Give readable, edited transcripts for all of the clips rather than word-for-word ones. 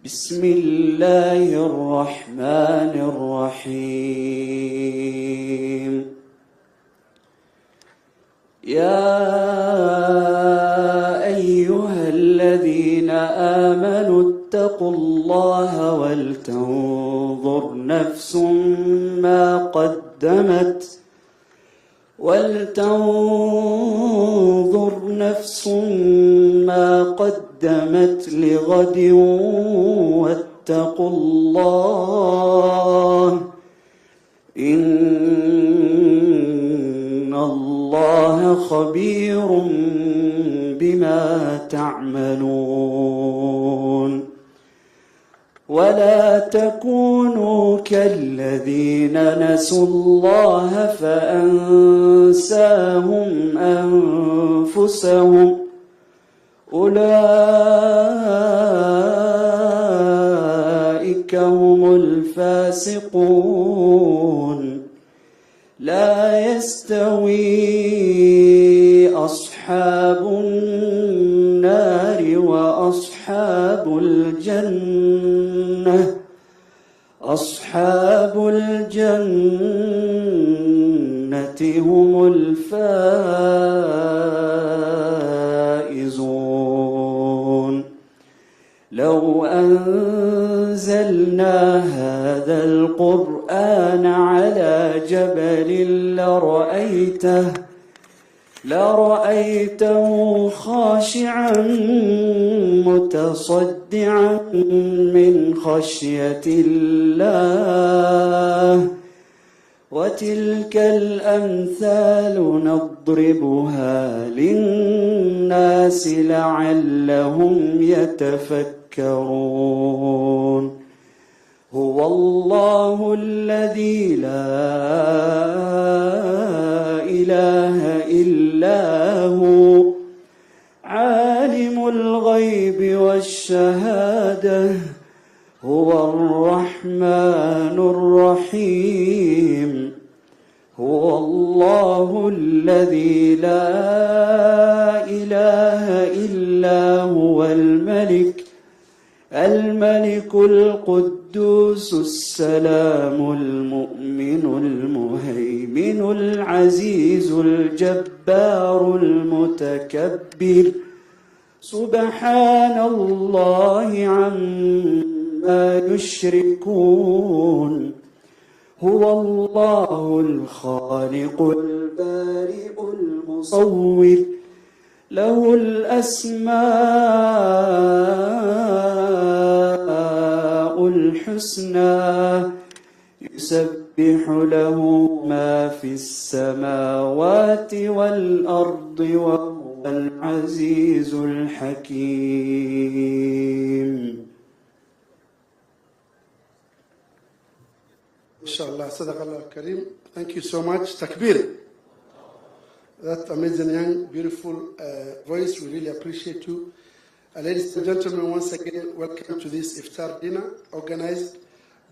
بسم الله الرحمن الرحيم. يا أيها الذين آمنوا اتقوا الله ولتنظر نفس ما قدمت لغد واتقوا الله إن الله خبير بما تعملون. ولا تكونوا كالذين نسوا الله فأنساهم أنفسهم أولئك هم الفاسقون. لا يستوي أصحاب النار وأصحاب الجنة هم الفائزون. لو أنزلنا هذا القرآن على جبل لرأيته خاشعا متصدعا من خشية الله. وتلك الأمثال نضربها للناس لعلهم يتفكرون. هو الله الذي لا إله إلا هو عالم الغيب والشهادة هو الرحمن الرحيم. هو الله الذي لا إله إلا هو الملك القدوس السلام المؤمن المهيمن العزيز الجبار المتكبر. سبحان الله عما يشركون. هو الله الخالق البارئ المصور له الأسماء الحسنى يسبح له ما في السماوات والأرض وهو العزيز الحكيم. Inshallah, Sadaqallah Kareem. Thank you so much. Takbir. That amazing, young, beautiful voice. We really appreciate you. Ladies and gentlemen, once again, welcome to this Iftar dinner organized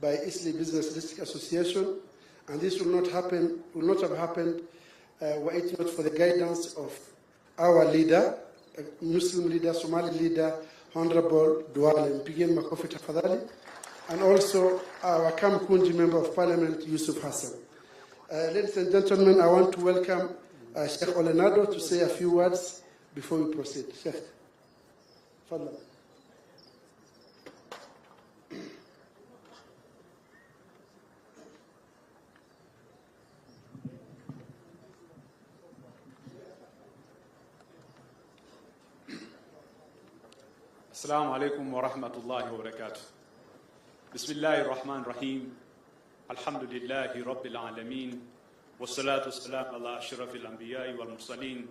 by Eastleigh Business District Association. And this will not have happened were it not for the guidance of our leader, Muslim leader, Somali leader, Honorable Duale Mpigeni Makofi Tafadhali, and also our Kamkunji Member of Parliament, Yusuf Hassan. Ladies and gentlemen, I want to welcome Sheikh Olenado to say a few words before we proceed. Sheikh, Fadlan. Assalamu alaikum wa rahmatullahi wa barakatuh. Bismillahir Rahmanir Rahim. Alhamdulillahi Rabbil Alameen. Wassalatu wassalamu ala ashrafil anbiya'i wal mursaleen.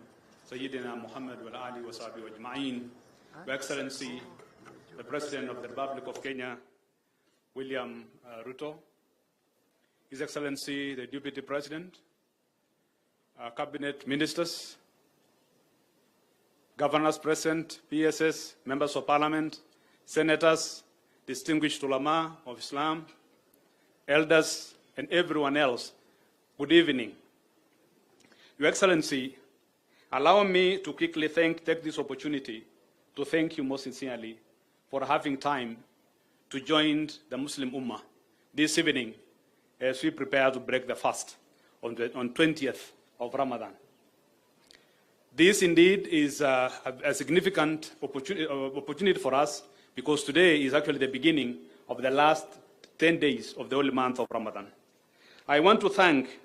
Sayyidina Muhammad wal ali wa sahbihi ajma'in. Your Excellency, the President of the Republic of Kenya, William Ruto. His Excellency, the Deputy President, Cabinet Ministers, Governors present, PSS, Members of Parliament, Senators, distinguished ulama of Islam, elders, and everyone else, good evening. Your Excellency, allow me to quickly take this opportunity to thank you most sincerely for having time to join the Muslim Ummah this evening as we prepare to break the fast on 20th of Ramadan. This indeed is a significant opportunity for us, because today is actually the beginning of the last 10 days of the holy month of Ramadan. I want to thank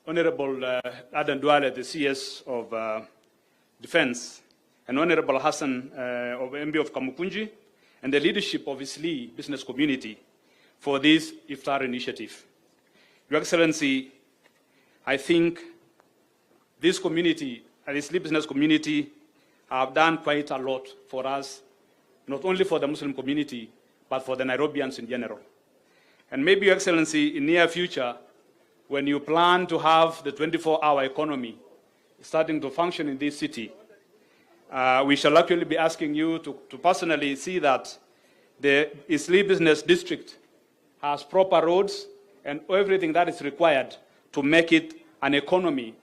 Honorable Adan Duale, the CS of Defense, and Honorable Hassan, of MB of Kamukunji, and the leadership of Eastleigh business community for this Iftar initiative. Your Excellency, I think this community, the Eastleigh business community, have done quite a lot for us, not only for the Muslim community, but for the Nairobians in general. And maybe, Your Excellency, in near future, when you plan to have the 24-hour economy starting to function in this city, we shall actually be asking you to personally see that the Eastleigh Business District has proper roads and everything that is required to make it an economy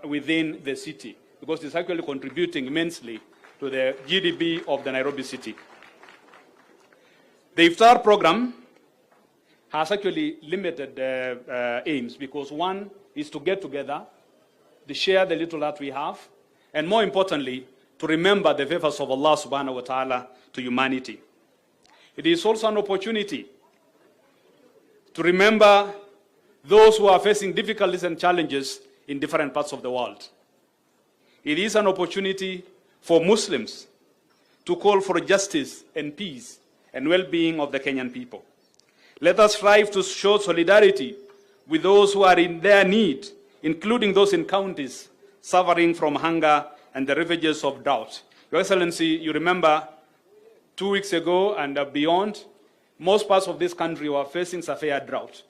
within the city, because it's actually contributing immensely to the GDP of the Nairobi city. The Iftar program has actually limited aims, because one is to get together, to share the little that we have, and more importantly, to remember the favors of Allah subhanahu wa ta'ala to humanity. It is also an opportunity to remember those who are facing difficulties and challenges in different parts of the world. It is an opportunity for Muslims to call for justice and peace and well-being of the Kenyan people. Let us strive to show solidarity with those who are in their need, including those in counties suffering from hunger and the ravages of drought. Your Excellency, you remember 2 weeks ago and beyond, most parts of this country were facing severe drought.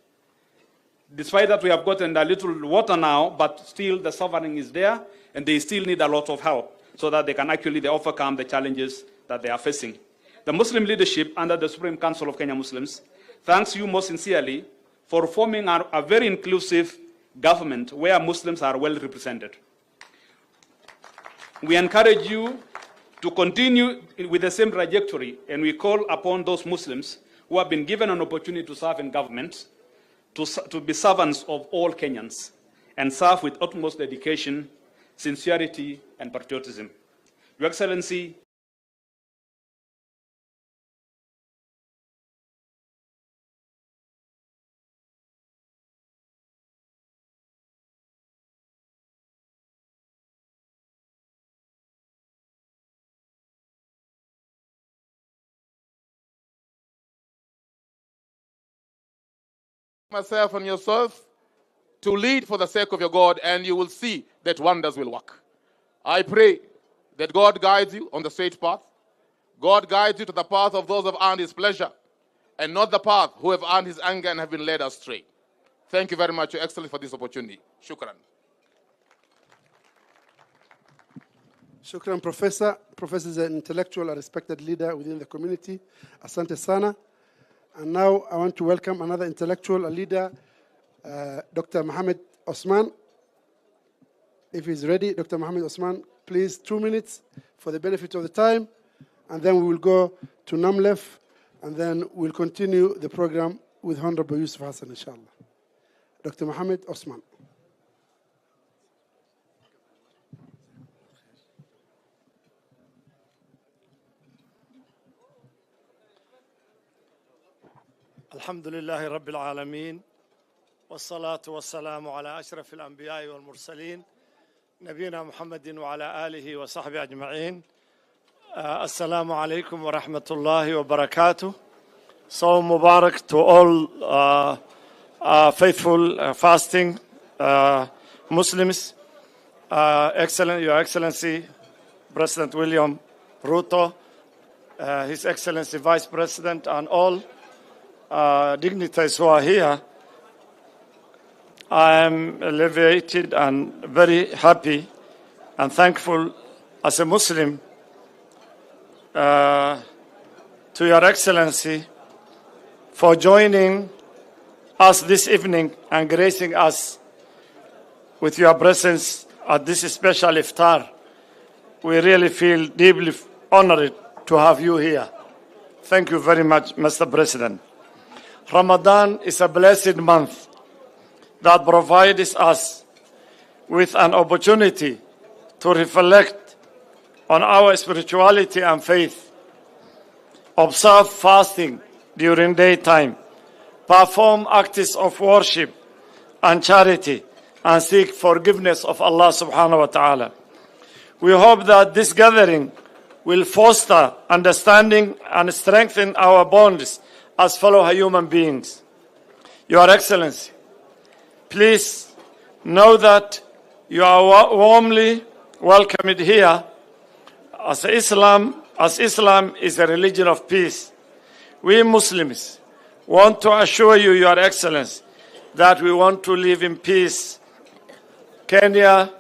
Despite that, we have gotten a little water now, but still the suffering is there, and they still need a lot of help so that they can actually overcome the challenges that they are facing. The Muslim leadership under the Supreme Council of Kenya Muslims thanks you most sincerely for forming a very inclusive government where Muslims are well represented. We encourage you to continue with the same trajectory, and we call upon those Muslims who have been given an opportunity to serve in government to be servants of all Kenyans and serve with utmost dedication, sincerity, and patriotism. Your Excellency, myself and yourself to lead for the sake of your God, and you will see that wonders will work. I pray that God guides you on the straight path. God guides you to the path of those who have earned his pleasure, and not the path who have earned his anger and have been led astray. Thank you very much, Your Excellency, for this opportunity. Shukran. Shukran, Professor. Professor is an intellectual, a respected leader within the community. Asante sana. And now I want to welcome another intellectual, a leader, Dr. Mohammed Osman. If he's ready, Dr. Mohammed Osman, please, 2 minutes for the benefit of the time, and then we will go to Namlef, and then we'll continue the program with Honorable Yusuf Hassan, inshallah. Dr. Mohammed Osman. الحمد لله رب العالمين والصلاة والسلام على أشرف الأنبياء والمرسلين نبينا محمد وعلى آله وصحبه أجمعين. السلام عليكم ورحمة الله وبركاته. So Mubarak to all faithful fasting Muslims. Your Excellency President William Ruto, His Excellency Vice President, and all dignitaries who are here. I am elevated and very happy and thankful as a Muslim to Your Excellency for joining us this evening and gracing us with your presence at this special iftar. We really feel deeply honored to have you here. Thank you very much, Mr. President. Ramadan is a blessed month that provides us with an opportunity to reflect on our spirituality and faith, observe fasting during daytime, perform acts of worship and charity, and seek forgiveness of Allah subhanahu wa ta'ala. We hope that this gathering will foster understanding and strengthen our bonds as fellow human beings. Your Excellency, please know that you are warmly welcomed here as Islam is a religion of peace. We Muslims want to assure you, Your Excellency, that we want to live in peace. Kenya,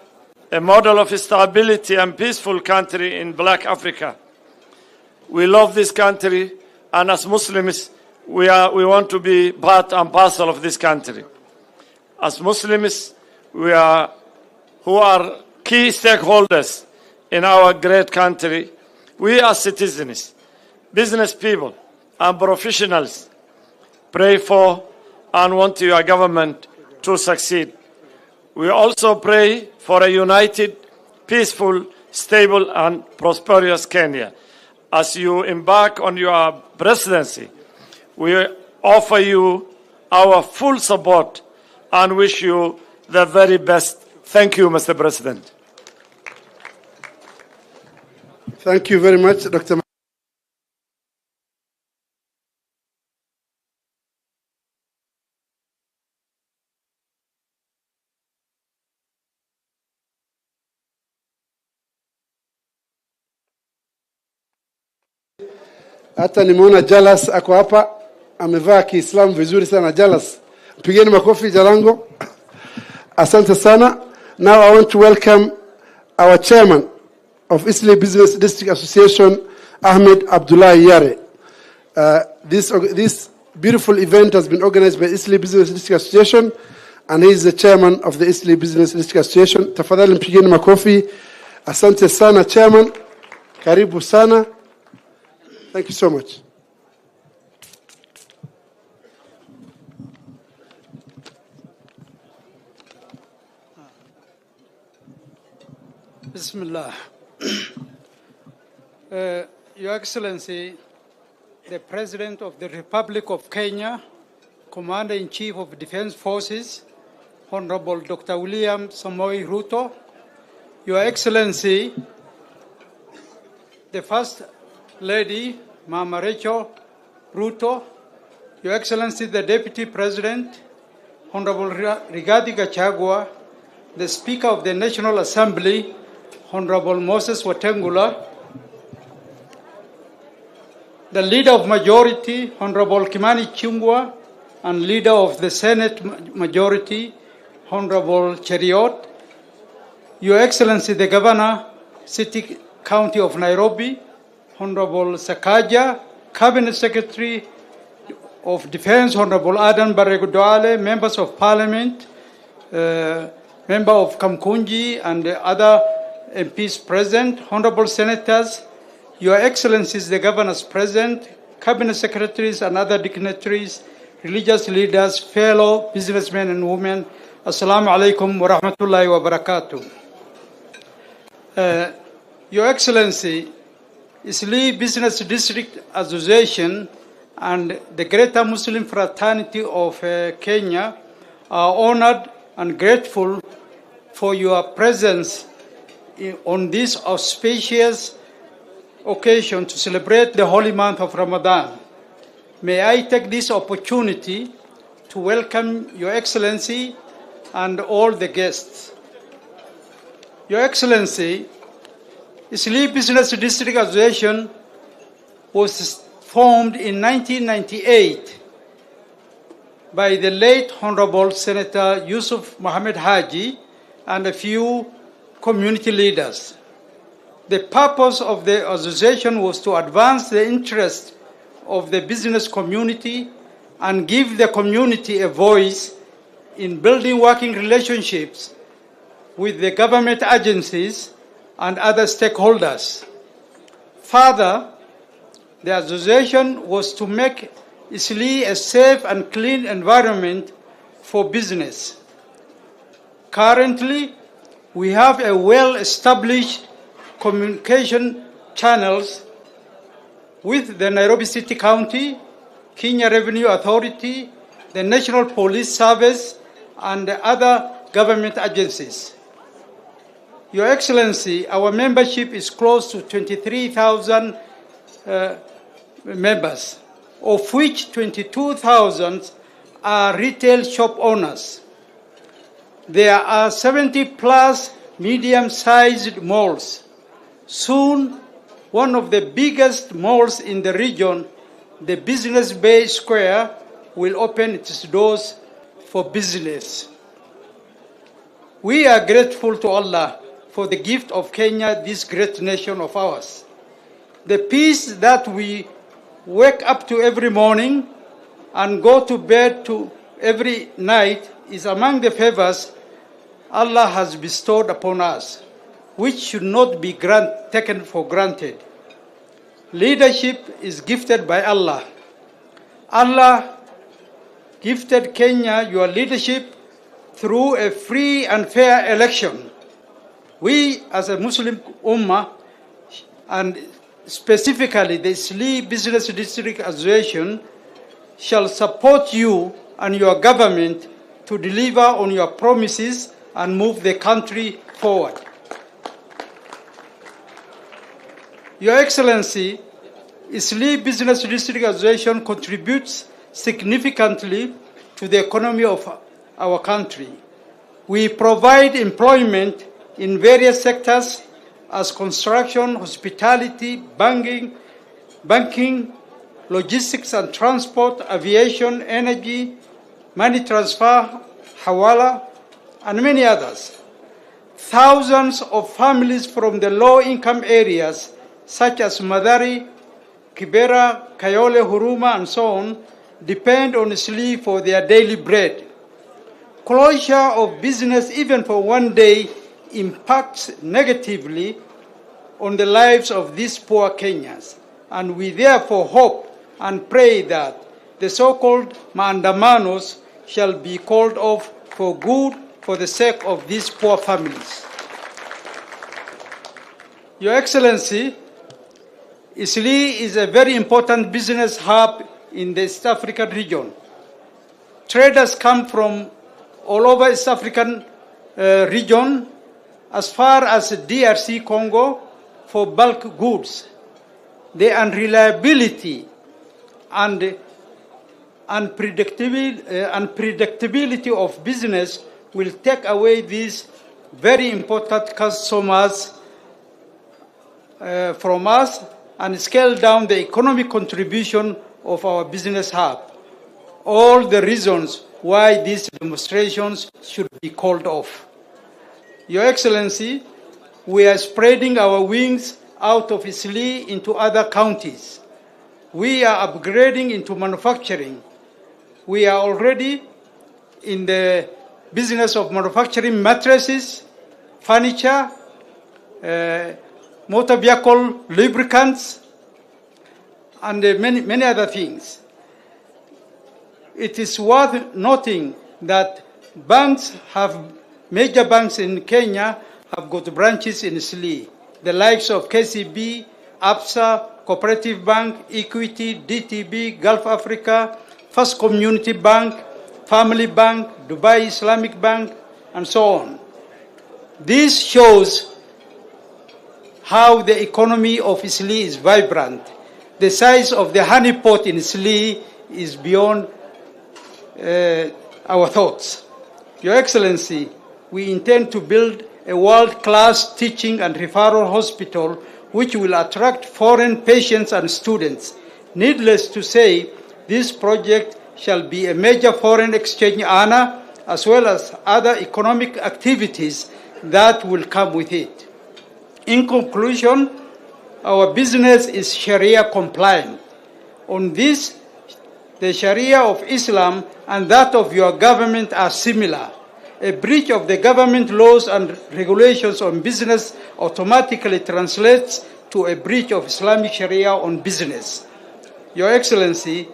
a model of stability and peaceful country in Black Africa. We love this country, and as Muslims, we want to be part and parcel of this country. As Muslims, who are key stakeholders in our great country, we as citizens, business people, and professionals pray for and want your government to succeed. We also pray for a united, peaceful, stable, and prosperous Kenya. As you embark on your presidency, we offer you our full support and wish you the very best. Thank you, Mr. President. Thank you very much, Dr. Hata nimeona Jalas ako hapa, amevaa Kiislamu vizuri sana. Jalas, pigeni makofi Jalango. Asante sana. Now I want to welcome our chairman of Eastleigh Business District Association, Ahmed Abdullah Yare. This beautiful event has been organized by Eastleigh Business District Association, and he is the chairman of the Eastleigh Business District Association. Tafadhali mpigeni makofi. Asante sana chairman. Karibu sana. Thank you so much. Bismillah. Your Excellency, the President of the Republic of Kenya, Commander-in-Chief of Defense Forces, Honorable Dr. William Samoei Ruto, Your Excellency, the First Lady, Mama Rachel Ruto, Your Excellency, the Deputy President, Honorable Rigathi Gachagua, the Speaker of the National Assembly, Honorable Moses Wetangula, the Leader of Majority, Honorable Kimani Ichung'wah, and Leader of the Senate Majority, Honorable Cheriot, Your Excellency, the Governor, City County of Nairobi, Honorable Sakaja, Cabinet Secretary of Defense, Honorable Adan Barreguduale, Members of Parliament, Member of Kamkunji, and the other MPs present, Honorable Senators, Your Excellencies, the Governors present, Cabinet Secretaries and other dignitaries, religious leaders, fellow businessmen and women, Assalamu alaikum wa rahmatullahi wa barakatuh. Your Excellency, Eastleigh Business District Association and the Greater Muslim Fraternity of Kenya are honored and grateful for your presence on this auspicious occasion to celebrate the holy month of Ramadan. May I take this opportunity to welcome Your Excellency and all the guests. Your Excellency, Eastleigh Business District Association was formed in 1998 by the late Honorable Senator Yusuf Mohammed Haji and a few community leaders. The purpose of the association was to advance the interest of the business community and give the community a voice in building working relationships with the government agencies and other stakeholders. Further, The association was to make Eastleigh a safe and clean environment for business. Currently, we have a well-established communication channels with the Nairobi City County, Kenya Revenue Authority, the National Police Service, and the other government agencies. Your Excellency, our membership is close to 23,000 members, of which 22,000 are retail shop owners. There are 70 plus medium-sized malls. Soon, one of the biggest malls in the region, the Business Bay Square, will open its doors for business. We are grateful to Allah for the gift of Kenya, this great nation of ours. The peace that we wake up to every morning and go to bed to every night is among the favors Allah has bestowed upon us, which should not be taken for granted. Leadership is gifted by Allah. Allah gifted Kenya your leadership through a free and fair election. We, as a Muslim Ummah, and specifically the Eastleigh Business District Association, shall support you and your government to deliver on your promises and move the country forward. Your Excellency, Eastleigh Business District Association contributes significantly to the economy of our country. We provide employment in various sectors as construction, hospitality, banking, logistics and transport, aviation, energy, money transfer, hawala, and many others. Thousands of families from the low-income areas such as Madari, Kibera, Kayole, Huruma, and so on, depend on Eastleigh for their daily bread. Closure of business, even for one day, impacts negatively on the lives of these poor Kenyans. And we therefore hope and pray that the so-called maandamanos shall be called off for good for the sake of these poor families. Your Excellency, Eastleigh is a very important business hub in the East African region. Traders come from all over East African region as far as DRC Congo for bulk goods. The unreliability and unpredictability of business will take away these very important customers from us and scale down the economic contribution of our business hub. All the reasons why these demonstrations should be called off. Your Excellency, we are spreading our wings out of Eastleigh into other counties. We are upgrading into manufacturing. We are already in the business of manufacturing mattresses, furniture, motor vehicle lubricants, and many other things. It is worth noting that major banks in Kenya have got branches in Eastleigh, the likes of KCB, ABSA, Cooperative Bank, Equity, DTB, Gulf Africa, First Community Bank, Family Bank, Dubai Islamic Bank, and so on. This shows how the economy of Eastleigh is vibrant. The size of the honeypot in Eastleigh is beyond our thoughts. Your Excellency, we intend to build a world-class teaching and referral hospital which will attract foreign patients and students. Needless to say, this project shall be a major foreign exchange earner as well as other economic activities that will come with it. In conclusion, our business is Sharia compliant. On this, the Sharia of Islam and that of your government are similar. A breach of the government laws and regulations on business automatically translates to a breach of Islamic Sharia on business. Your Excellency,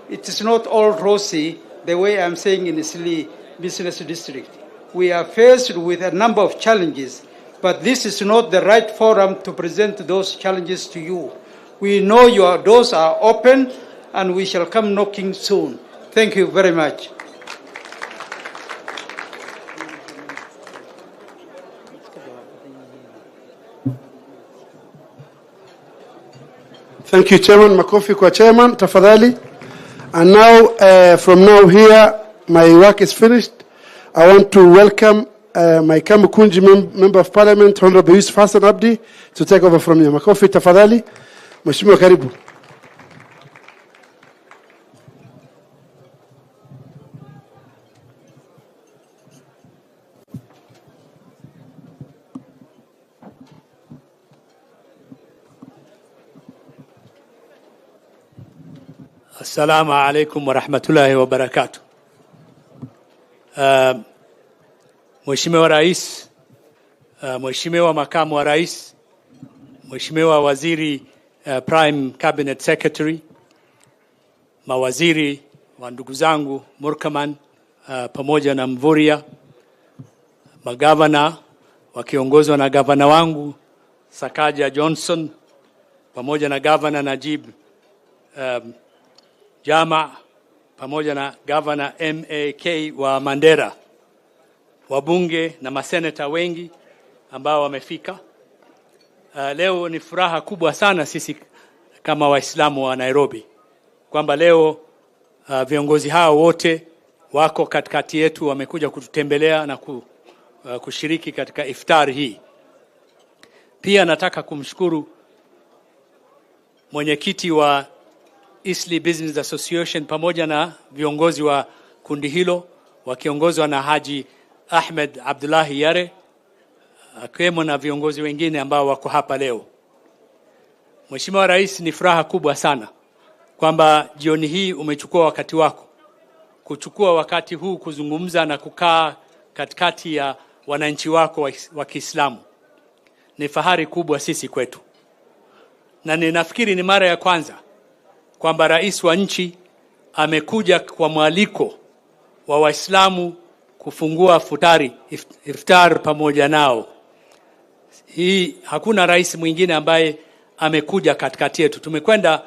it is not all rosy the way I'm saying in Eastleigh Business District. We are faced with a number of challenges, but this is not the right forum to present those challenges to you. We know your doors are open and we shall come knocking soon. Thank you very much. Thank you, Chairman. Makofi kwa Chairman, tafadhali. And now, from now here, my work is finished. I want to welcome my Kamukunji Member of Parliament, Honorable Yusuf Hassan Abdi, to take over from you. Makofi, tafadhali. Mheshimiwa, karibu. Assalamu alaikum wa rahmatullahi wa barakatuh. Mheshimiwa Rais, Mheshimiwa Makamu wa Rais, Mheshimiwa Waziri Prime Cabinet Secretary, mawaziri wa ndugu zangu Murkaman pamoja na Mvuria, magavana wakiongozwa na gavana wangu Sakaja Johnson pamoja na gavana Najib Jama pamoja na Governor MAK wa Mandera, wabunge na maseneta wengi ambao wamefika. Leo ni furaha kubwa sana sisi kama Waislamu wa Nairobi kwamba leo viongozi hao wote wako katikati yetu, wamekuja kututembelea na kushiriki katika iftar hii. Pia nataka kumshukuru mwenyekiti wa Eastleigh Business Association pamoja na viongozi wa kundi hilo wakiongozwa na Haji Ahmed Abdullahi Yare, akiwemo na viongozi wengine ambao wako hapa leo. Mheshimiwa Rais, ni furaha kubwa sana kwamba jioni hii umechukua wakati wako kuchukua wakati huu kuzungumza na kukaa katikati ya wananchi wako wa Kiislamu. Ni fahari kubwa sisi kwetu, na ninafikiri ni mara ya kwanza kwamba rais wa nchi amekuja kwa mwaliko wa Waislamu kufungua iftar pamoja nao. Hii hakuna rais mwingine ambaye amekuja katikati yetu. Tumekwenda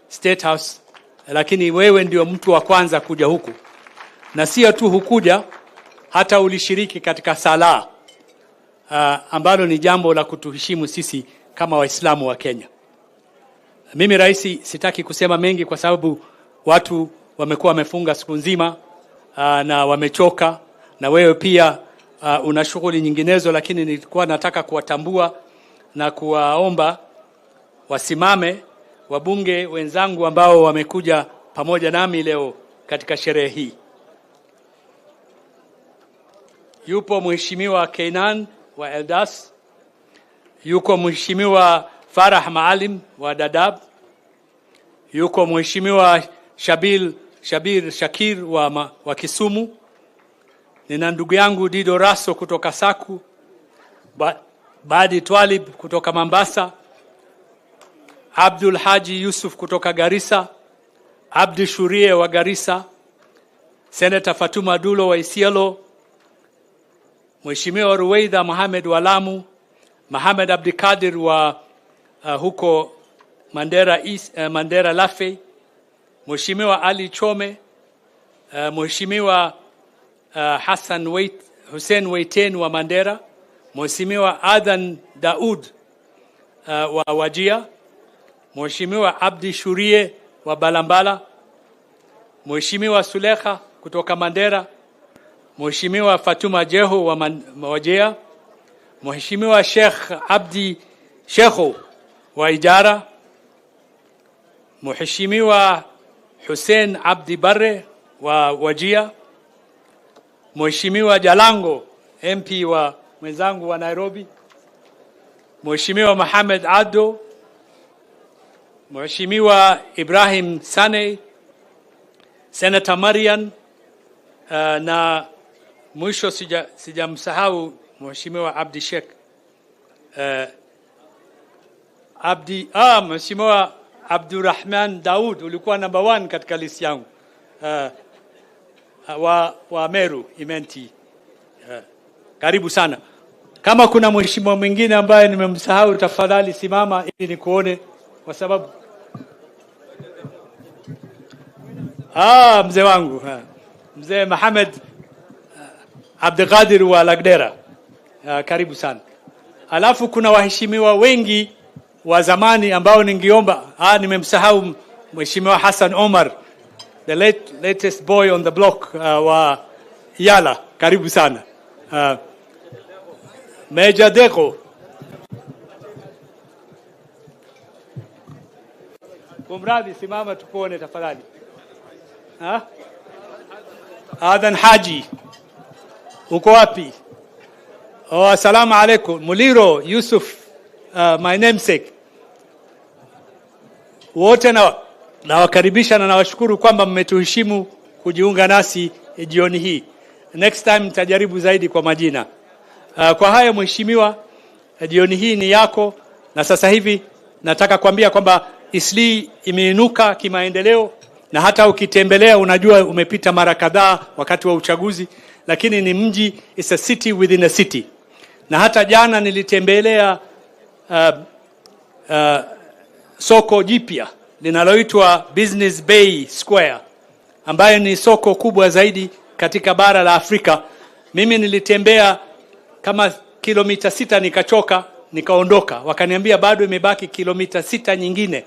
State House, lakini wewe ndio mtu wa kwanza kuja huku. Na sio tu hukuja, hata ulishiriki katika sala ambalo ni jambo la kutuheshimu sisi kama Waislamu wa Kenya. Mimi rais sitaki kusema mengi kwa sababu watu wamekuwa wamefunga siku nzima na wamechoka, na wewe pia una shughuli nyinginezo, lakini nilikuwa nataka kuwatambua na kuwaomba wasimame wabunge wenzangu ambao wamekuja pamoja nami leo katika sherehe hii. Yupo Mheshimiwa Kainan wa Eldas, yuko Mheshimiwa Farah Maalim wa Dadaab, yuko Mheshimiwa Shabir Shakir wa Kisumu, nina ndugu yangu Dido Raso kutoka Saku, Badi Twalib kutoka Mombasa, Abdul Haji Yusuf kutoka Garissa, Abdi Shurie wa Garissa, Senator Fatuma Dulo wa Isiolo, Mheshimiwa Ruweida Mohamed wa Lamu, Mohamed Abdikadir wa huko Mandera Lafe, Mheshimiwa Ali Chome, Mheshimiwa Hussein Waiten wa Mandera, Mheshimiwa Adan Daud wa Wajia, Mheshimiwa Abdi Shurie wa Balambala, Mheshimiwa Sulekha kutoka Mandera, Mheshimiwa Fatuma Jeho wa Wajia, Mheshimiwa Sheikh Abdi Shekho wa Ijara, Mheshimiwa Hussein Abdi Barre wa Wajia, Mheshimiwa Jalango MP wa mwenzangu wa Nairobi, Mheshimiwa Mohamed Ado, Mheshimiwa Ibrahim Sane, Senator Marian, na mwisho sijamsahau Mheshimiwa Abdi Sheikh Mheshimiwa Abdurrahman Daud, ulikuwa number 1 katika list yangu. Wa Meru Imenti. Karibu sana. Kama kuna mheshimiwa mwingine ambaye nimemsahau, tafadhali simama ili nikuone, kwa sababu mzee wangu mzee Mohamed Abdelkadir wa Lagdera. Karibu sana. Alafu kuna waheshimiwa wengi wa zamani ambao ningeomba, nimemsahau mheshimiwa Hassan Omar, the latest boy on the block wa Yala. Karibu sana. Meja Deko. Kumradi simama tukuone tafadhali. Adhan Haji. Uko wapi? Assalamu alaikum. Muliro Yusuf, my namesake. Wote nawakaribisha na nawashukuru kwamba mmetuheshimu kujiunga nasi jioni hii. Next time nitajaribu zaidi kwa majina. Kwa haya mheshimiwa, jioni hii ni yako, na sasa hivi nataka kuambia kwamba Eastleigh imeinuka kimaendeleo, na hata ukitembelea unajua umepita mara kadhaa wakati wa uchaguzi, lakini ni mji, it's a city within a city. Na hata jana nilitembelea soko jipya linaloitwa Business Bay Square, ambayo ni soko kubwa zaidi katika bara la Afrika. Mimi nilitembea kama kilomita 6 nikachoka, nikaondoka. Wakaniambia bado imebaki kilomita 6 nyingine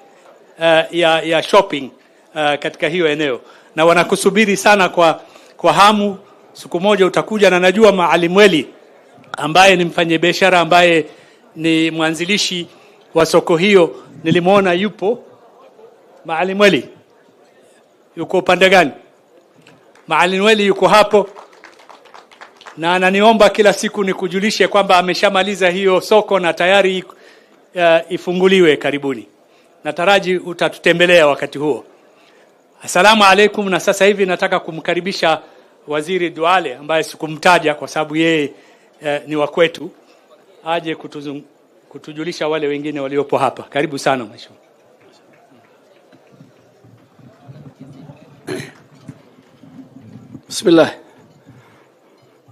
ya shopping katika hiyo eneo, na wanakusubiri sana kwa hamu. Siku moja utakuja, na najua Maalim Weli ambaye ni mfanyabiashara ambaye ni mwanzilishi wa soko hiyo, nilimuona yupo. Maalim Weli yuko upande gani? Maalim Weli yuko hapo, na ananiomba kila siku nikujulishe kwamba ameshamaliza hiyo soko na tayari ifunguliwe karibuni. Nataraji utatutembelea wakati huo. Assalamu alaikum. Na sasa hivi nataka kumkaribisha Waziri Duale ambaye sikumtaja kwa sababu yeye ni wa kwetu, aje kutujulisha wale wengine waliopo hapa. Karibu sana mheshimiwa.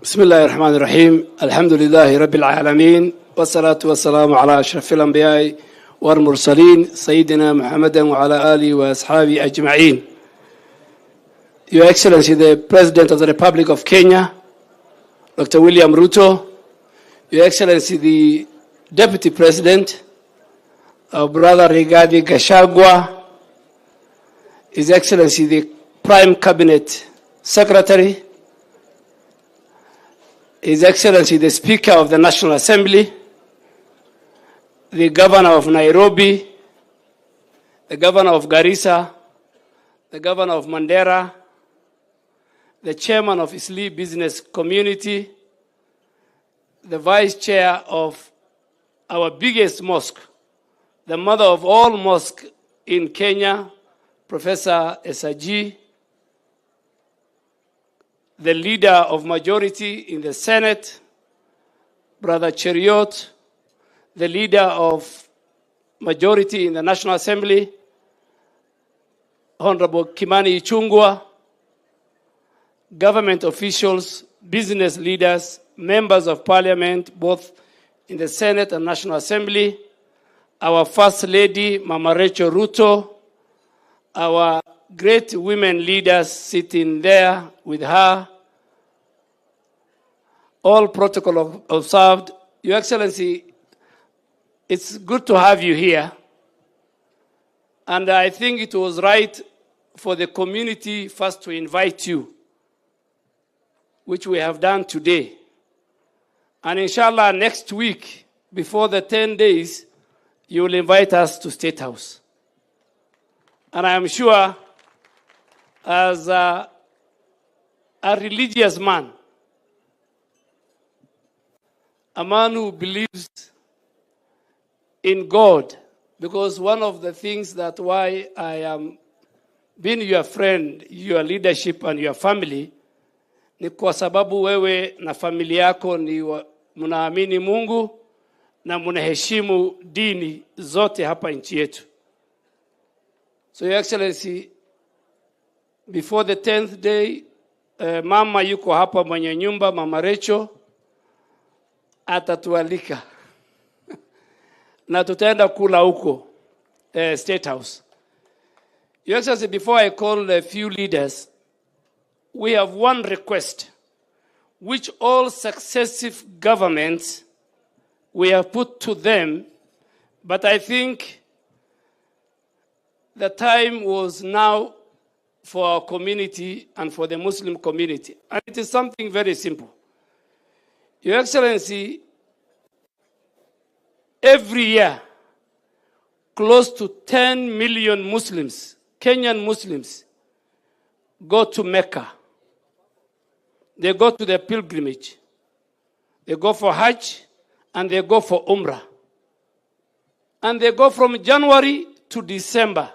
بسم الله الرحمن الرحيم. الحمد لله رب العالمين، والصلاة والسلام على أشرف الأنبياء والمرسلين سيدنا محمد وعلى آله وأصحابه أجمعين. Your Excellency, the President of the Republic of Kenya, Dr. William Ruto, Your Excellency, the Deputy President, our brother Rigathi Gachagua, His Excellency, the Prime Cabinet Secretary, His Excellency, the Speaker of the National Assembly, the Governor of Nairobi, the Governor of Garissa, the Governor of Mandera, the Chairman of Eastleigh Business Community, the Vice Chair of our biggest mosque, the mother of all mosques in Kenya, Professor Esaji, the leader of majority in the Senate, Brother Cheriot, the leader of majority in the National Assembly, Honorable Kimani Ichung'wah, government officials, business leaders, members of parliament, both in the Senate and National Assembly, our First Lady, Mama Rachel Ruto, our great women leaders sitting there with her, all protocol observed. Your Excellency, it's good to have you here. And I think it was right for the community first to invite you, which we have done today. And inshallah, next week, before the 10 days, you will invite us to State House. And I am sure, as a religious man, a man who believes in God, because one of the things that why I am being your friend, your leadership and your family, ni kwa sababu wewe na familia yako ni mnaamini Mungu na mnaheshimu dini zote hapa nchi yetu. So, Your Excellency, before the 10th day, mama yuko hapa mwenye nyumba, Mama Rachel, atatualika. Na tutaenda kula huko, State House. Your Excellency, before I call a few leaders, we have one request, which all successive governments we have put to them, but I think the time was now for our community and for the Muslim community. And it is something very simple. Your Excellency, every year, close to 10 million Muslims, Kenyan Muslims, go to Mecca. They go to their pilgrimage. They go for Hajj and they go for Umrah. And they go from January to December.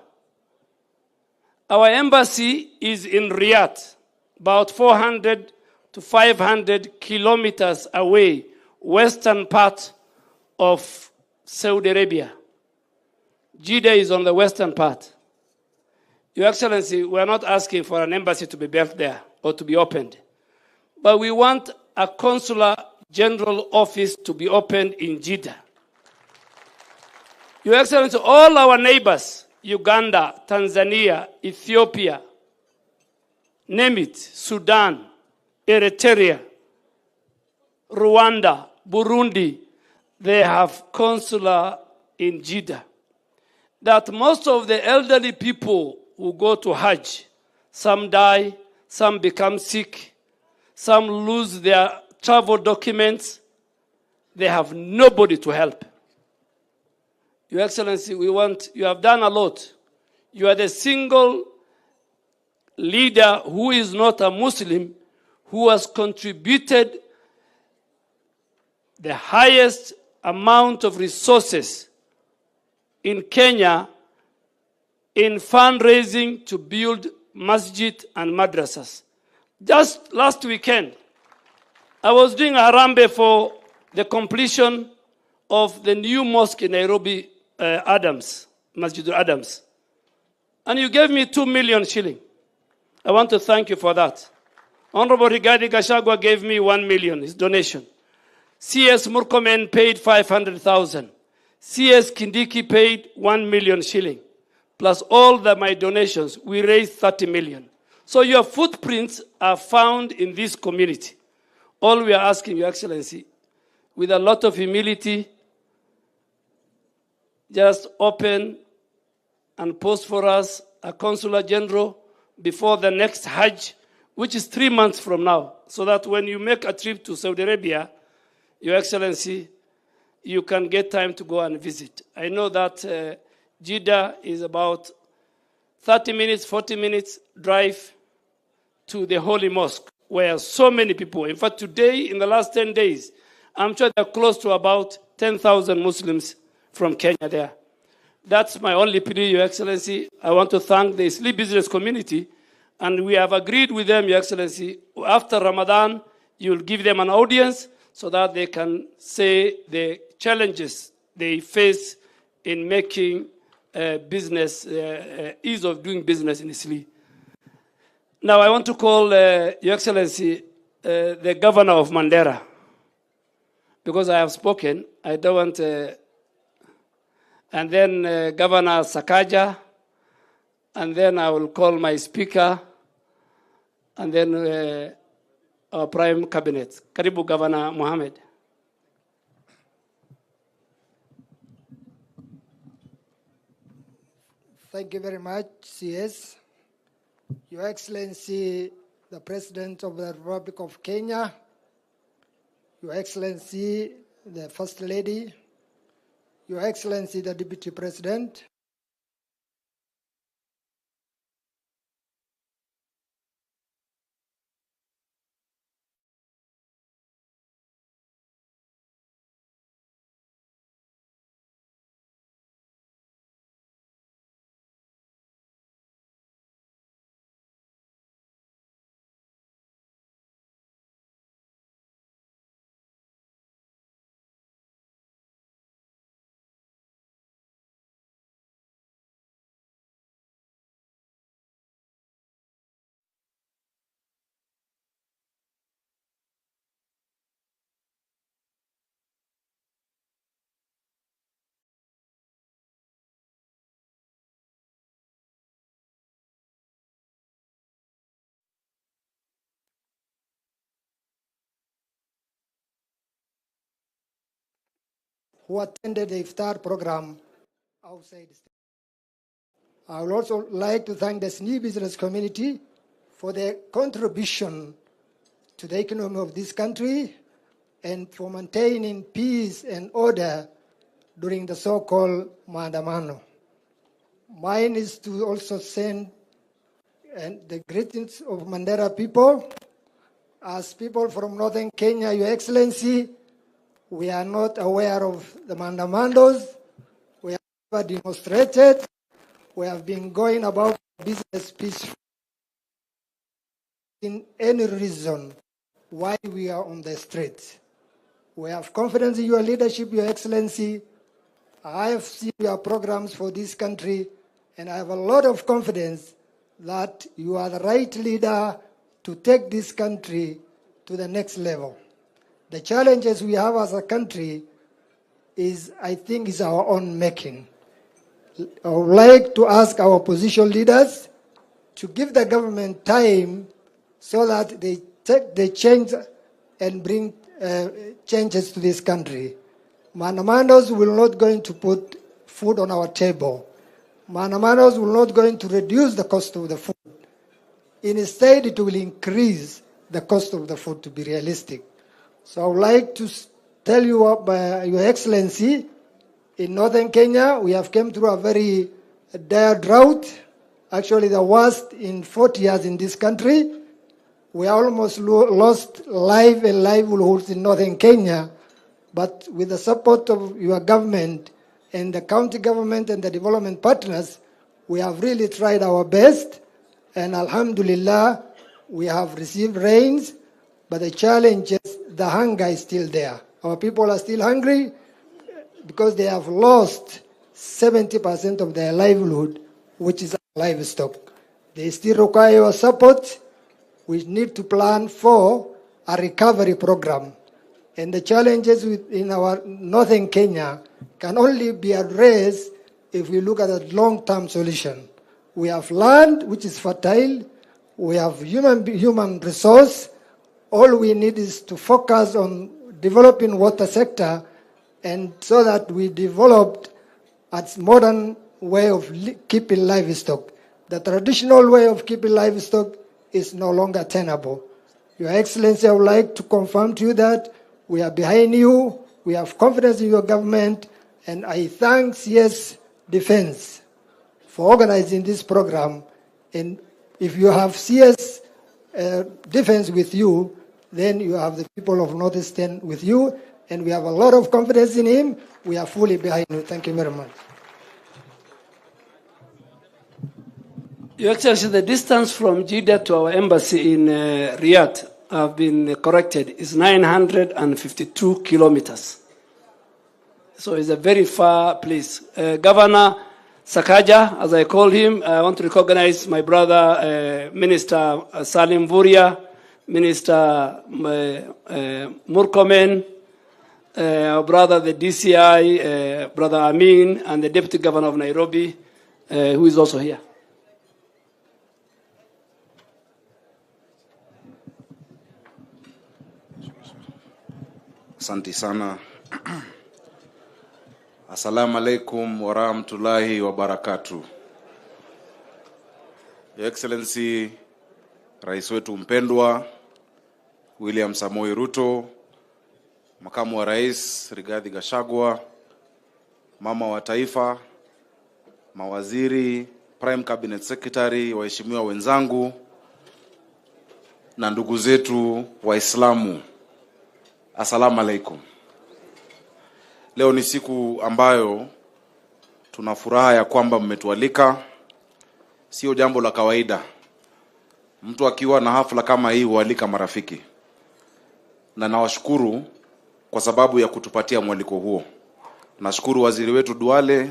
Our embassy is in Riyadh, about 400 to 500 kilometers away, western part of Saudi Arabia. Jeddah is on the western part. Your Excellency, we are not asking for an embassy to be built there or to be opened, but we want a consular general office to be opened in Jeddah. Your Excellency, all our neighbors, Uganda, Tanzania, Ethiopia, name it, Sudan, Eritrea, Rwanda, Burundi, they have consular in Jeddah. That most of the elderly people who go to Hajj, some die, some become sick, some lose their travel documents, they have nobody to help. Your Excellency, you have done a lot. You are the single leader who is not a Muslim who has contributed the highest amount of resources in Kenya in fundraising to build masjid and madrasas. Just last weekend, I was doing a harambe for the completion of the new mosque in Nairobi, Masjid Adams. And you gave me 2 million shilling. I want to thank you for that. Honorable Rigathi Gachagua gave me 1 million, his donation. CS Murkomen paid 500,000. CS Kindiki paid 1 million shilling. Plus all my donations, we raised 30 million. So your footprints are found in this community. All we are asking, Your Excellency, with a lot of humility, just open and post for us a consular general before the next Hajj, which is 3 months from now, so that when you make a trip to Saudi Arabia, Your Excellency, you can get time to go and visit. I know that Jeddah is about 30 minutes, 40 minutes drive to the Holy Mosque, where so many people, in fact, today, in the last 10 days, I'm sure they're close to about 10,000 Muslims from Kenya there. That's my only plea, Your Excellency. I want to thank the Eastleigh business community, and we have agreed with them, Your Excellency, after Ramadan, you'll give them an audience so that they can say the challenges they face in making business, ease of doing business in Eastleigh. Now I want to call, Your Excellency, the governor of Mandera, because I have spoken. I don't want, and then Governor Sakaja, and then I will call my speaker, and then our prime cabinet. Karibu Governor Mohammed. Thank you very much, CS. Your Excellency, the President of the Republic of Kenya, Your Excellency, the First Lady, Your Excellency, the Deputy President, who attended the Iftar program outside the state. I would also like to thank the SNE business community for their contribution to the economy of this country and for maintaining peace and order during the so-called maandamano. Mine is to also send the greetings of Mandera people. As people from northern Kenya, Your Excellency, we are not aware of the mandamandos. We have never demonstrated. We have been going about business peacefully. In any reason why we are on the streets. We have confidence in your leadership, Your Excellency. I have seen your programs for this country, and I have a lot of confidence that you are the right leader to take this country to the next level. The challenges we have as a country is, I think, is our own making. I would like to ask our opposition leaders to give the government time so that they change and bring changes to this country. Mandamandos will not going to put food on our table. Mandamandos will not going to reduce the cost of the food. Instead, it will increase the cost of the food, to be realistic. So I would like to tell you, Your Excellency, in northern Kenya, we have come through a very dire drought, actually the worst in 40 years in this country. We almost lost life and livelihoods in northern Kenya, but with the support of your government and the county government and the development partners, we have really tried our best, and alhamdulillah, we have received rains, but the challenge is the hunger is still there. Our people are still hungry because they have lost 70% of their livelihood, which is livestock. They still require your support. We need to plan for a recovery program. And the challenges in our northern Kenya can only be addressed if we look at a long-term solution. We have land which is fertile. We have human resource. All we need is to focus on developing water sector, and so that we developed a modern way of keeping livestock. The traditional way of keeping livestock is no longer tenable. Your Excellency, I would like to confirm to you that we are behind you, we have confidence in your government, and I thank CS Defense for organizing this program. And if you have CS Defense with you, then you have the people of Northeastern with you, and we have a lot of confidence in him. We are fully behind you. Thank you very much. Your Excellency, the distance from Jeddah to our embassy in Riyadh have been corrected is 952 kilometers. So it's a very far place. Governor Sakaja, as I call him, I want to recognize my brother, Minister Salim Vuria, Minister Murkomen, our brother, the DCI, Brother Amin, and the Deputy Governor of Nairobi, who is also here. Asante sana. Assalamu alaikum wa rahmatullahi wa barakatuh. Your Excellency, Rais wetu mpendwa William Samoei Ruto, Makamu wa Rais Rigathi Gachagua, Mama wa Taifa, mawaziri, Prime Cabinet Secretary, waheshimiwa wenzangu na ndugu zetu Waislamu. Assalamu alaikum. Leo ni siku ambayo tuna furaha ya kwamba mmetualika. Sio jambo la kawaida mtu akiwa na hafla kama hii hualika marafiki. Na nawashukuru kwa sababu ya kutupatia mwaliko huo. Nashukuru waziri wetu Duale,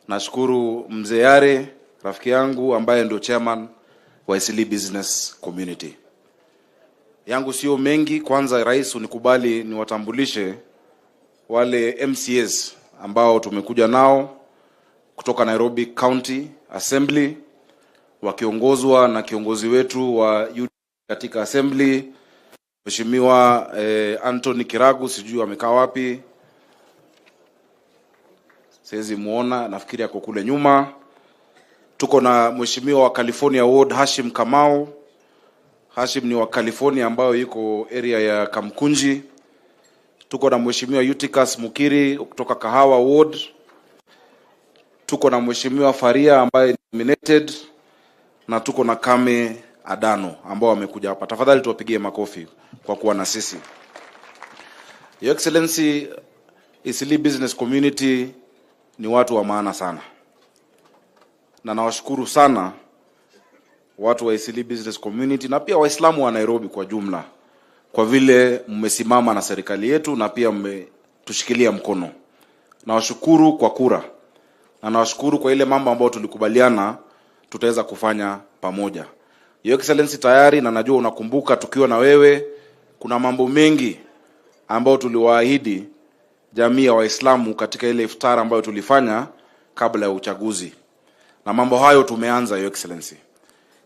nashukuru Mzee Yare, rafiki yangu ambaye ndio chairman wa Eastleigh Business Community. Yangu sio mengi, kwanza rais unikubali niwatambulishe wale MCAs ambao tumekuja nao kutoka Nairobi County Assembly, wakiongozwa na kiongozi wetu wa katika Assembly, Mheshimiwa Anthony Kiragu, sijui amekaa wapi. siwezi muona, nafikiri yako kule nyuma. Tuko na mheshimiwa wa California Ward Hashim Kamau. Hashim ni wa California ambayo yuko area ya Kamkunji. Tuko na mheshimiwa Eutychus Mukiri kutoka Kahawa Ward. Tuko na mheshimiwa Faria ambaye ni nominated, na tuko na Kame Adano ambao wamekuja hapa. Tafadhali tuwapigie makofi kwa kuwa na sisi. Your Excellency, Eastleigh business community ni watu wa maana sana. Na nawashukuru sana watu wa Eastleigh business community na pia Waislamu wa Nairobi kwa jumla, kwa vile mmesimama na serikali yetu na pia mmetushikilia mkono. Nawashukuru kwa kura. Na nawashukuru kwa ile mambo ambayo tulikubaliana tutaweza kufanya pamoja. Your Excellency, tayari na najua unakumbuka tukiwa na wewe kuna mambo mengi ambayo tuliwaahidi jamii ya Waislamu katika ile iftar ambayo tulifanya kabla ya uchaguzi. Na mambo hayo tumeanza, Your Excellency.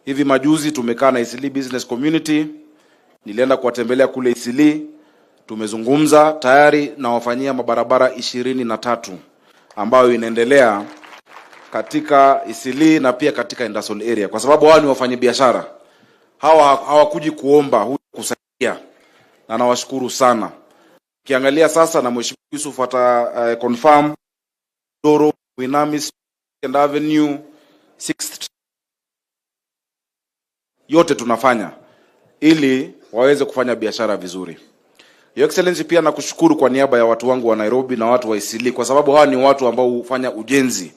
Hivi majuzi tumekaa na Eastleigh business community, nilienda kuwatembelea kule Eastleigh, tumezungumza tayari na wafanyia mabarabara 23 ambayo inaendelea katika Eastleigh na pia katika industrial area, kwa sababu wao ni wafanyabiashara. Hawakuji kuomba, huja kusaidia. Na nawashukuru sana. Kiangalia sasa na mheshimiwa Yusuf ata confirm Doro, Winamis, Second Avenue, 6th yote tunafanya ili waweze kufanya biashara vizuri. Your Excellency, pia nakushukuru kwa niaba ya watu wangu wa Nairobi na watu wa Eastleigh, kwa sababu hawa ni watu ambao hufanya ujenzi.